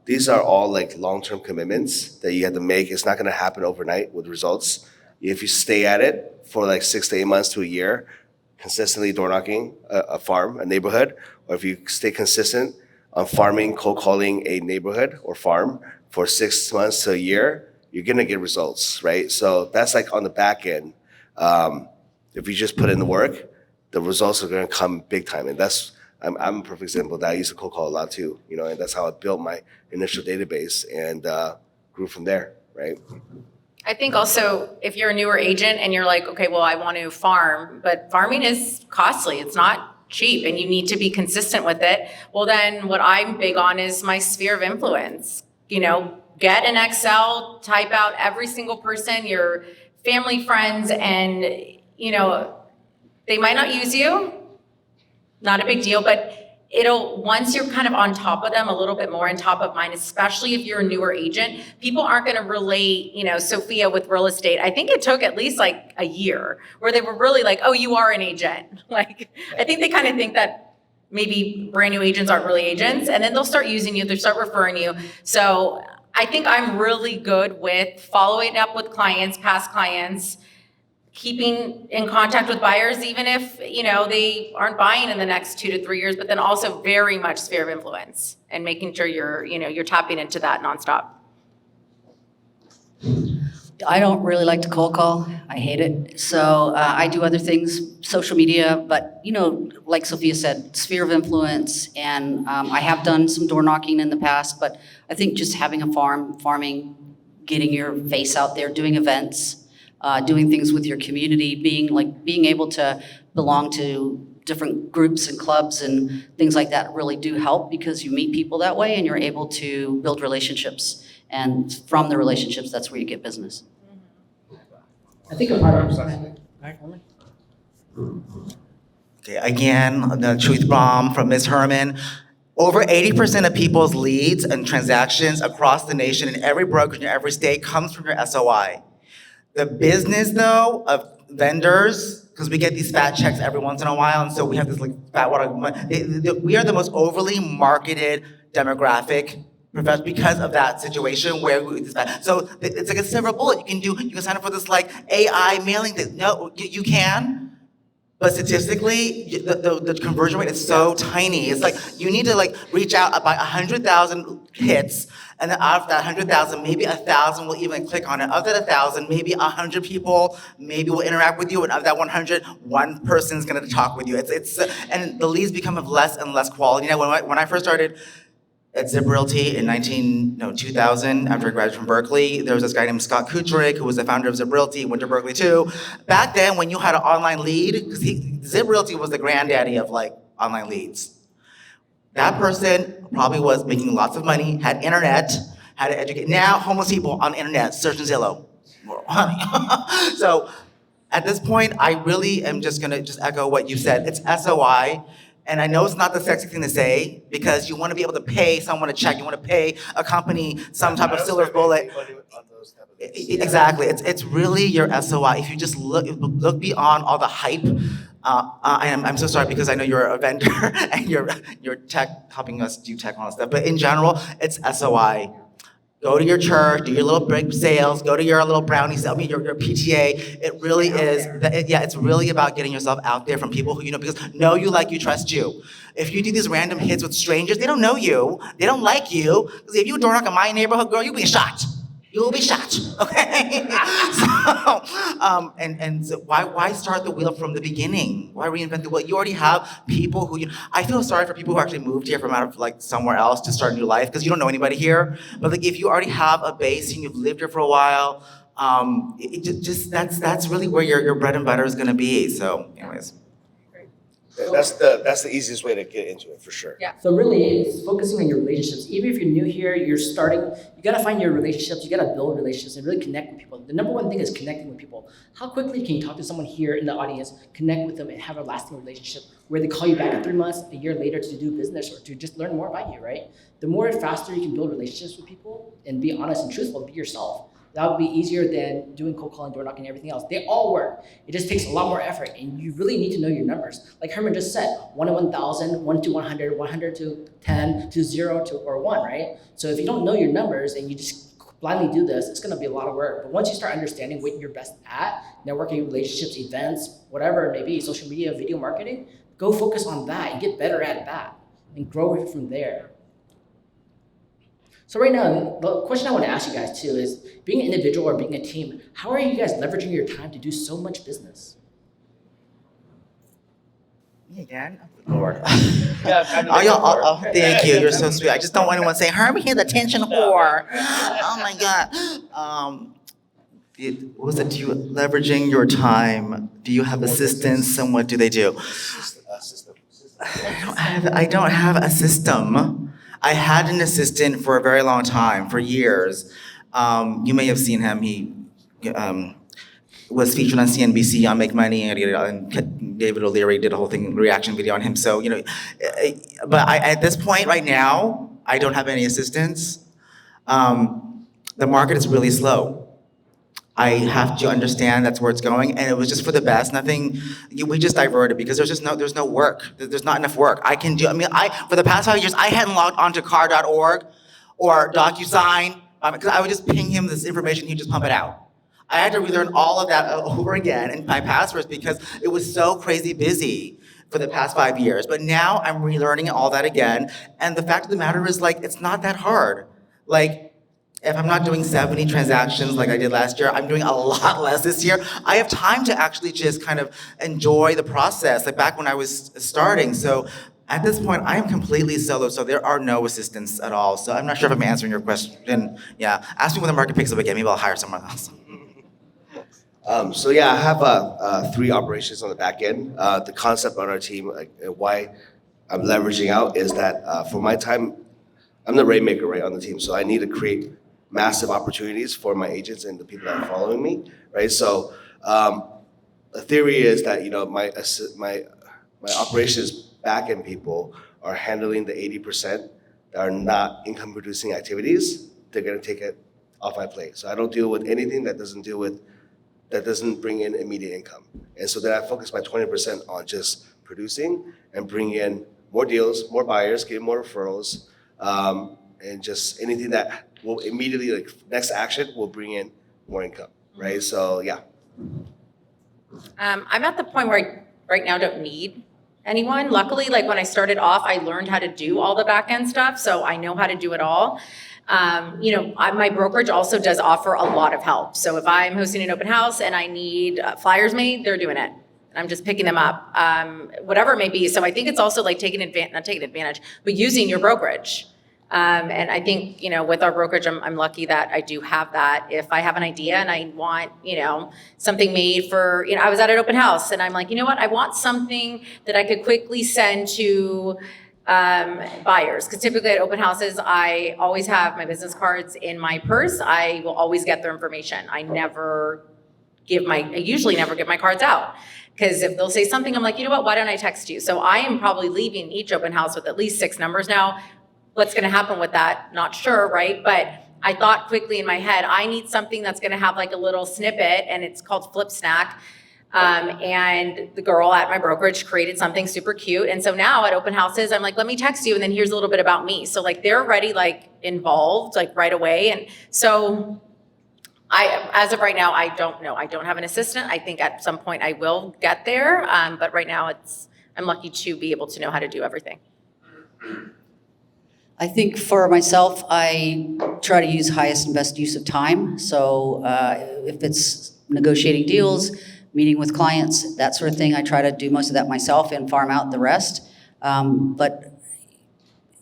These are all like long-term commitments that you have to make. It's not gonna happen overnight with results. If you stay at it for like 6 to 8 months to a year, consistently door knocking a farm, a neighborhood, or if you stay consistent on farming, cold calling a neighborhood or farm for 6 months to a year, you're gonna get results, right? So that's like on the back end. If you just put in the work, the results are gonna come big time. And I'm a perfect example of that. I used to cold call a lot too, and that's how I built my initial database and grew from there, right? I think also if you're a newer agent and you're like, okay, well, I want to farm, but farming is costly. It's not cheap and you need to be consistent with it. Well, then what I'm big on is my sphere of influence. Get an Excel, type out every single person, your family, friends, and, they might not use you, not a big deal, but once you're kind of on top of them, a little bit more on top of mind, especially if you're a newer agent, people aren't gonna relate, Sophia with real estate. I think it took at least like a year where they were really like, oh, you are an agent. Like, I think they kind of think that maybe brand new agents aren't really agents, and then they'll start using you, they'll start referring you. So I think I'm really good with following up with clients, past clients, keeping in contact with buyers, even if, they aren't buying in the next 2 to 3 years, but then also very much sphere of influence and making sure you're tapping into that nonstop. I don't really like to cold call. I hate it. So I do other things, social media, but like Sophia said, sphere of influence, and I have done some door knocking in the past, but I think just having a farming, getting your face out there, doing events, doing things with your community, being able to belong to different groups and clubs and things like that really do help, because you meet people that way and you're able to build relationships. And from the relationships, that's where you get business. I think a part of Okay, again, the truth bomb from Ms. Herman. Over 80% of people's leads and transactions across the nation in every brokerage in every state comes from your SOI. The business though of vendors, because we get these fat checks every once in a while, and so we have this like fat water. We are the most overly marketed demographic because of that situation where so it's like a silver bullet. You can sign up for this like AI mailing thing. No, you can. But statistically, the conversion rate is so tiny. It's like you need to like reach out about 100,000 hits, and then out of that 100,000, maybe 1,000 will even click on it. Of that 1,000, maybe 100 people maybe will interact with you, and of that 100, one person's gonna talk with you. And the leads become of less and less quality. Now, when I first started at Zip Realty in 2000, after I graduated from Berkeley, there was this guy named Scott Kucherick, who was the founder of Zip Realty, went to Berkeley too. Back then, when you had an online lead, because Zip Realty was the granddaddy of like online leads. That person probably was making lots of money, had internet, had to educate. Now, homeless people on the internet, search Zillow. Honey. So at this point, I really am just gonna echo what you said. It's SOI. And I know it's not the sexy thing to say because you want to be able to pay someone a check. You want to pay a company some type of silver bullet. Exactly. It's really your SOI. If you just look beyond all the hype. I'm so sorry because I know you're a vendor and you're tech, helping us do tech and all that stuff. But in general, it's SOI. Go to your church, do your little break sales, go to your little brownie sale, your PTA. It really is, it's really about getting yourself out there from people who you know, because know you, like you, trust you. If you do these random hits with strangers, they don't know you, they don't like you, because if you door knock in my neighborhood, girl, you'll be shot. You will be shot, okay? So why start the wheel from the beginning? Why reinvent the wheel? You already have people who I feel sorry for people who actually moved here from out of like somewhere else to start a new life because you don't know anybody here. But like if you already have a base and you've lived here for a while, that's really where your bread and butter is gonna be. So, anyways. That's the easiest way to get into it for sure. Yeah. So really, it's focusing on your relationships. Even if you're new here, you're starting, you gotta find your relationships, you gotta build relationships and really connect with people. The number one thing is connecting with people. How quickly can you talk to someone here in the audience, connect with them and have a lasting relationship where they call you back in 3 months, a year later to do business or to just learn more about you, right? The more faster you can build relationships with people and be honest and truthful, be yourself. That would be easier than doing cold calling, door knocking, and everything else. They all work. It just takes a lot more effort, and you really need to know your numbers. Like Herman just said, 1 to 1,000, 1 to 100, 100 to 10, to 0 to or 1, right? So if you don't know your numbers and you just blindly do this, it's gonna be a lot of work. But once you start understanding what you're best at, networking, relationships, events, whatever it may be, social media, video marketing, go focus on that and get better at that and grow it from there. So right now, the question I want to ask you guys too is, being an individual or being a team, how are you guys leveraging your time to do so much business? Me again? Lord. Yeah, Thank you, you're so sweet. I just don't want anyone saying, Herman, here's the attention whore. Oh my God. What was it? Leveraging your time? Do you have assistants and what do they do? I don't have a system. I had an assistant for a very long time, for years. You may have seen him. He was featured on CNBC on Make Money, and David O'Leary did a whole thing, reaction video on him. So, but at this point right now, I don't have any assistants. The market is really slow. I have to understand that's where it's going, and it was just for the best. We just diverted because there's no work. There's not enough work. For the past 5 years, I hadn't logged onto car.org or DocuSign because I would just ping him this information, he'd just pump it out. I had to relearn all of that over again and my passwords because it was so crazy busy for the past 5 years. But now I'm relearning all that again, and the fact of the matter is, like, it's not that hard. Like, if I'm not doing 70 transactions like I did last year, I'm doing a lot less this year. I have time to actually just kind of enjoy the process, like back when I was starting. So at this point, I am completely solo, so there are no assistants at all. So I'm not sure if I'm answering your question. Yeah, ask me when the market picks up again, maybe I'll hire someone else. So yeah, I have 3 operations on the back end. The concept on our team, why I'm leveraging out is that for my time, I'm the rainmaker, right, on the team. So I need to create massive opportunities for my agents and the people that are following me, right? So the theory is that my operations back-end people are handling the 80% that are not income producing activities, they're gonna take it off my plate. So I don't deal with anything that doesn't bring in immediate income. And so then I focus my 20% on just producing and bring in more deals, more buyers, get more referrals, and just anything that will immediately, like next action, will bring in more income, right? So yeah. I'm at the point where I right now don't need anyone. Luckily, like when I started off, I learned how to do all the back end stuff, so I know how to do it all. My brokerage also does offer a lot of help. So if I'm hosting an open house and I need flyers made, they're doing it. And I'm just picking them up, whatever it may be. So I think it's also like not taking advantage, but using your brokerage. And I think, with our brokerage, I'm lucky that I do have that. If I have an idea and I want, something made for, I was at an open house and I'm like, you know what, I want something that I could quickly send to buyers. Because typically at open houses, I always have my business cards in my purse. I will always get their information. I usually never give my cards out. Because if they'll say something, I'm like, you know what, why don't I text you? So I am probably leaving each open house with at least 6 numbers now. What's gonna happen with that? Not sure, right? But I thought quickly in my head, I need something that's gonna have like a little snippet, and it's called Flip Snack. And the girl at my brokerage created something super cute. And so now at open houses, I'm like, let me text you, and then here's a little bit about me. So like they're already like involved like right away. And so as of right now, I don't know. I don't have an assistant. I think at some point I will get there. But right now I'm lucky to be able to know how to do everything. I think for myself, I try to use highest and best use of time. So if it's negotiating deals, meeting with clients, that sort of thing, I try to do most of that myself and farm out the rest. But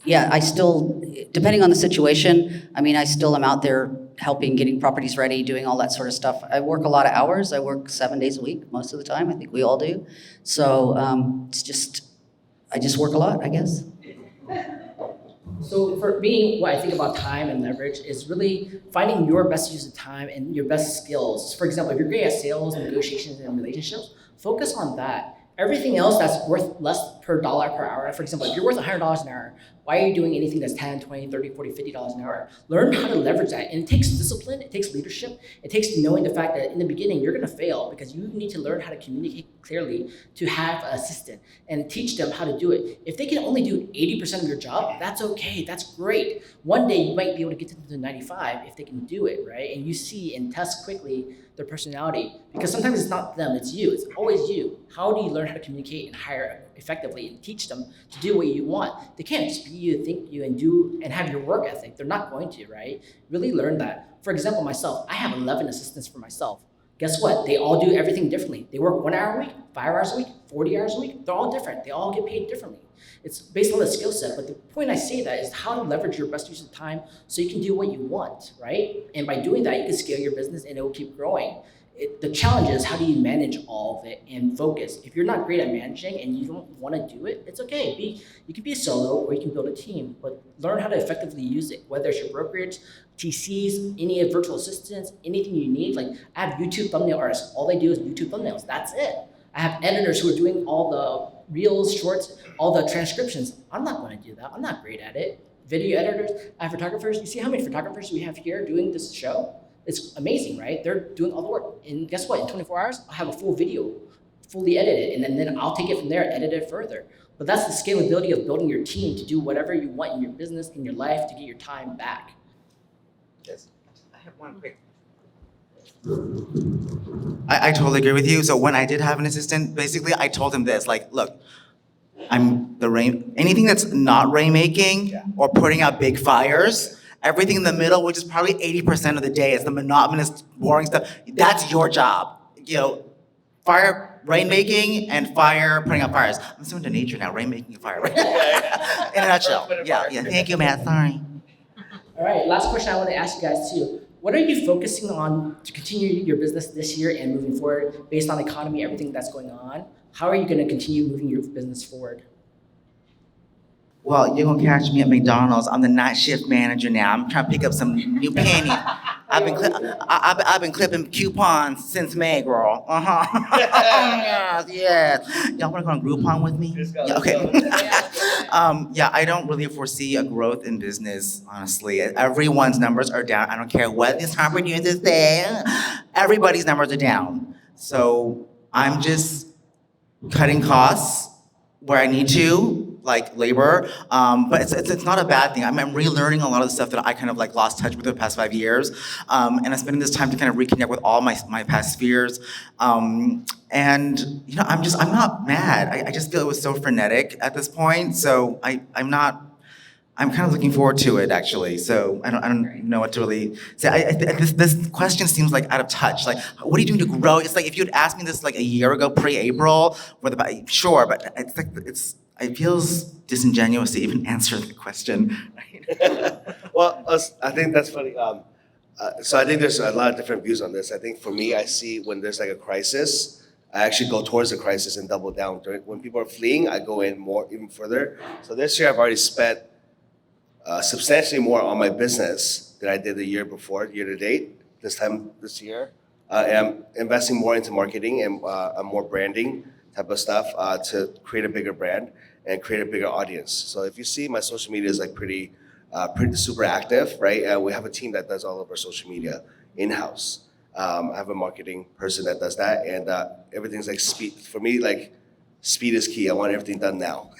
yeah, I still, depending on the situation, I still am out there helping, getting properties ready, doing all that sort of stuff. I work a lot of hours. I work 7 days a week most of the time. I think we all do. So I just work a lot, I guess. So for me, what I think about time and leverage is really finding your best use of time and your best skills. For example, if you're great at sales, negotiations, and relationships, focus on that. Everything else that's worth less per dollar per hour. For example, if you're worth $100 an hour, why are you doing anything that's $10, $20, $30, $40, $50 an hour? Learn how to leverage that. And it takes discipline, it takes leadership, it takes knowing the fact that in the beginning, you're gonna fail because you need to learn how to communicate clearly to have an assistant and teach them how to do it. If they can only do 80% of your job, that's okay, that's great. One day you might be able to get them to 95 if they can do it, right? And you see and test quickly their personality, because sometimes it's not them, it's you, it's always you. How do you learn how to communicate and hire effectively and teach them to do what you want? They can't just be you, think you, and do and have your work ethic. They're not going to, right? Really learn that. For example, myself, I have 11 assistants for myself. Guess what? They all do everything differently. They work 1 hour a week, 5 hours a week, 40 hours a week. They're all different. They all get paid differently. It's based on the skill set, but the point I say that is how to leverage your best use of time so you can do what you want, right? And by doing that, you can scale your business and it will keep growing. The challenge is how do you manage all of it and focus? If you're not great at managing and you don't want to do it, it's okay. You can be a solo or you can build a team, but learn how to effectively use it, whether it's your brokerage, TCs, any virtual assistants, anything you need. Like I have YouTube thumbnail artists. All they do is YouTube thumbnails. That's it. I have editors who are doing all the reels, shorts, all the transcriptions. I'm not going to do that. I'm not great at it. Video editors. I have photographers. You see how many photographers we have here doing this show? It's amazing, right? They're doing all the work. And guess what? In 24 hours, I'll have a full video, fully edited, and then I'll take it from there, edit it further. But that's the scalability of building your team to do whatever you want in your business, in your life, to get your time back. Yes. I have one quick. I totally agree with you. So when I did have an assistant, basically I told him this, like, look, anything that's not rainmaking or putting out big fires, everything in the middle, which is probably 80% of the day, is the monotonous, boring stuff. That's your job. Fire rainmaking and fire putting out fires. I'm so into nature now, rainmaking and fire. In a nutshell. Yeah. Thank you, Matt. Sorry. All right, last question I want to ask you guys too. What are you focusing on to continue your business this year and moving forward based on the economy, everything that's going on? How are you going to continue moving your business forward? Well, you're gonna catch me at McDonald's. I'm the night shift manager now. I'm trying to pick up some new pennies. I've been clipping coupons since May, girl. Yes. Y'all wanna go on Groupon with me? Yeah, okay. Yeah, I don't really foresee a growth in business, honestly. Everyone's numbers are down. I don't care what this top producers say. Everybody's numbers are down. So I'm just cutting costs where I need to, like labor. But it's not a bad thing. I'm relearning a lot of the stuff that I kind of like lost touch with the past 5 years. And I'm spending this time to kind of reconnect with all my past fears. And you know, I'm not mad. I just feel it was so frenetic at this point. So I'm kind of looking forward to it actually. So I don't know what to really say. This question seems like out of touch. Like, what are you doing to grow? It's like if you'd asked me this like a year ago, pre-April, sure, but it feels disingenuous to even answer the question. Well, I think that's funny. So I think there's a lot of different views on this. I think for me, I see when there's like a crisis, I actually go towards the crisis and double down. When people are fleeing, I go in even further. So this year, I've already spent substantially more on my business than I did the year before, year to date, this year. And I'm investing more into marketing and more branding type of stuff to create a bigger brand and create a bigger audience. So if you see, my social media is like pretty super active, right? We have a team that does all of our social media in-house. I have a marketing person that does that, and everything's like speed. For me, like speed is key. I want everything done now,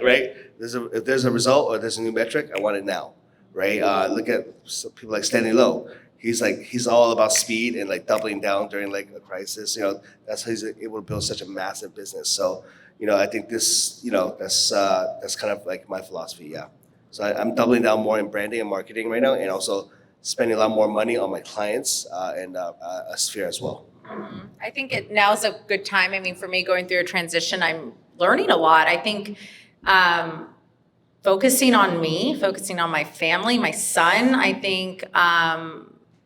right? If there's a result or there's a new metric, I want it now, right? Look at some people like Stanley Lowe. He's all about speed and like doubling down during like a crisis. You know, that's how he's able to build such a massive business. So, you know, I think this, you know, that's kind of like my philosophy. Yeah. So I'm doubling down more in branding and marketing right now, and also spending a lot more money on my clients and a sphere as well. I think now's a good time. I mean, for me, going through a transition, I'm learning a lot. I think focusing on me, focusing on my family, my son, I think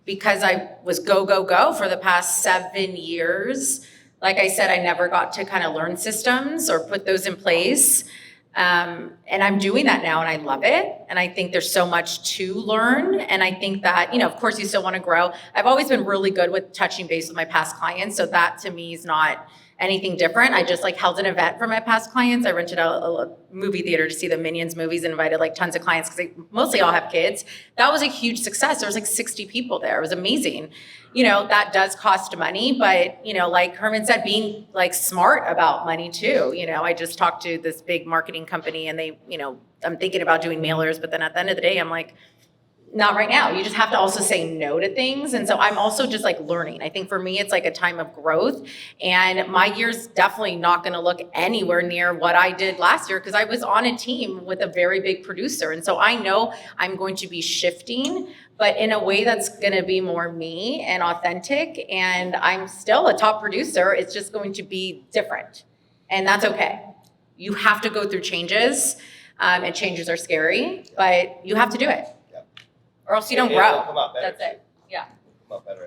because I was go for the past 7 years, like I said, I never got to kind of learn systems or put those in place. And I'm doing that now and I love it. And I think there's so much to learn. And I think that, you know, of course you still want to grow. I've always been really good with touching base with my past clients. So that to me is not anything different. I just like held an event for my past clients. I rented out a movie theater to see the Minions movies and invited like tons of clients because they mostly all have kids. That was a huge success. There was like 60 people there. It was amazing. You know, that does cost money, but you know, like Herman said, being like smart about money too. You know, I just talked to this big marketing company and they, you know, I'm thinking about doing mailers, but then at the end of the day, I'm like, not right now. You just have to also say no to things. And so I'm also just like learning. I think for me, it's like a time of growth. And my year's definitely not going to look anywhere near what I did last year because I was on a team with a very big producer. And so I know I'm going to be shifting, but in a way that's going to be more me and authentic. And I'm still a top producer. It's just going to be different. And that's okay. You have to go through changes. And changes are scary, but you have to do it. Or else you don't grow. That's it. Yeah.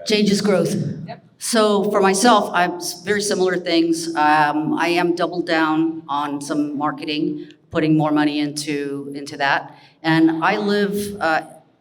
Change is growth. Yep. So for myself, I'm very similar things. I am doubled down on some marketing, putting more money into that. And I live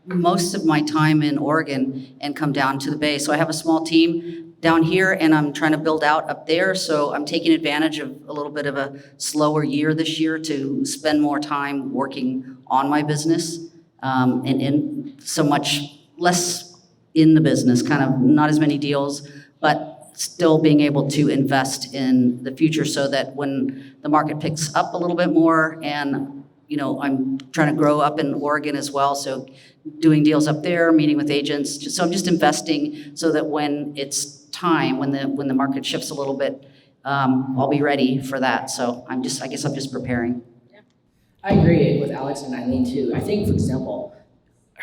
most of my time in Oregon and come down to the Bay. So I have a small team down here and I'm trying to build out up there. So I'm taking advantage of a little bit of a slower year this year to spend more time working on my business. And so much less in the business, kind of not as many deals, but still being able to invest in the future so that when the market picks up a little bit more and, you know, I'm trying to grow up in Oregon as well. So doing deals up there, meeting with agents. So I'm just investing so that when it's time, when the market shifts a little bit, I'll be ready for that. So I guess I'm just preparing. I agree with Alex and Eileen too. I think, for example,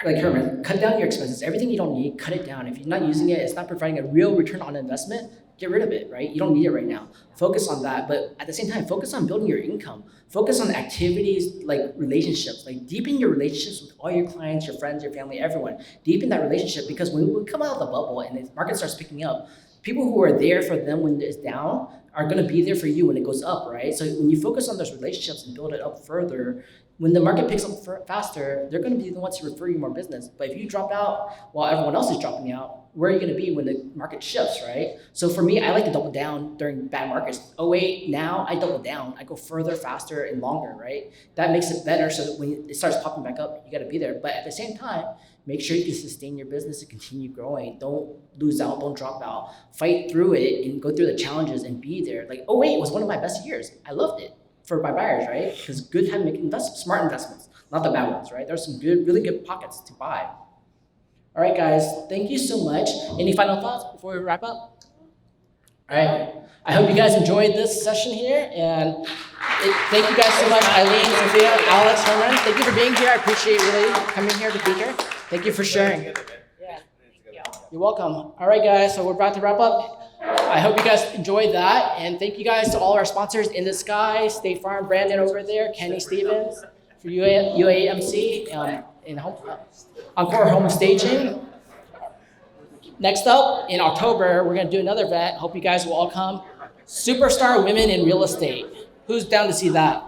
like Herman, cut down your expenses. Everything you don't need, cut it down. If you're not using it, it's not providing a real return on investment, get rid of it, right? You don't need it right now. Focus on that, but at the same time, focus on building your income. Focus on activities like relationships, like deepen your relationships with all your clients, your friends, your family, everyone. Deepen that relationship because when we come out of the bubble and the market starts picking up, people who are there for them when it's down are gonna be there for you when it goes up, right? So when you focus on those relationships and build it up further, when the market picks up faster, they're gonna be the ones who refer you more business. But if you drop out while everyone else is dropping out, where are you gonna be when the market shifts, right? So for me, I like to double down during bad markets. 08, now I double down. I go further, faster, and longer, right? That makes it better so that when it starts popping back up, you gotta be there. But at the same time, make sure you can sustain your business and continue growing. Don't lose out, don't drop out. Fight through it and go through the challenges and be there. Like 08 was one of my best years. I loved it for my buyers, right? Because good time to make smart investments, not the bad ones, right? There's some good, really good pockets to buy. All right, guys, thank you so much. Any final thoughts before we wrap up? All right, I hope you guys enjoyed this session here, and thank you guys so much, Eileen, Sophia, Alex, Herman. Thank you for being here. I appreciate really coming here to be here. Thank you for sharing. Yeah. You're welcome. All right, guys, so we're about to wrap up. I hope you guys enjoyed that, and thank you guys to all our sponsors, In the Sky, State Farm, Brandon over there, Kenny Stevens, for UAMC, and Encore Home Staging. Next up, in October, we're gonna do another event. Hope you guys will all come. Superstar Women in Real Estate. Who's down to see that?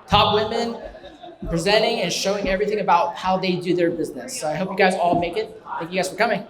Top women presenting and showing everything about how they do their business. So I hope you guys all make it. Thank you guys for coming.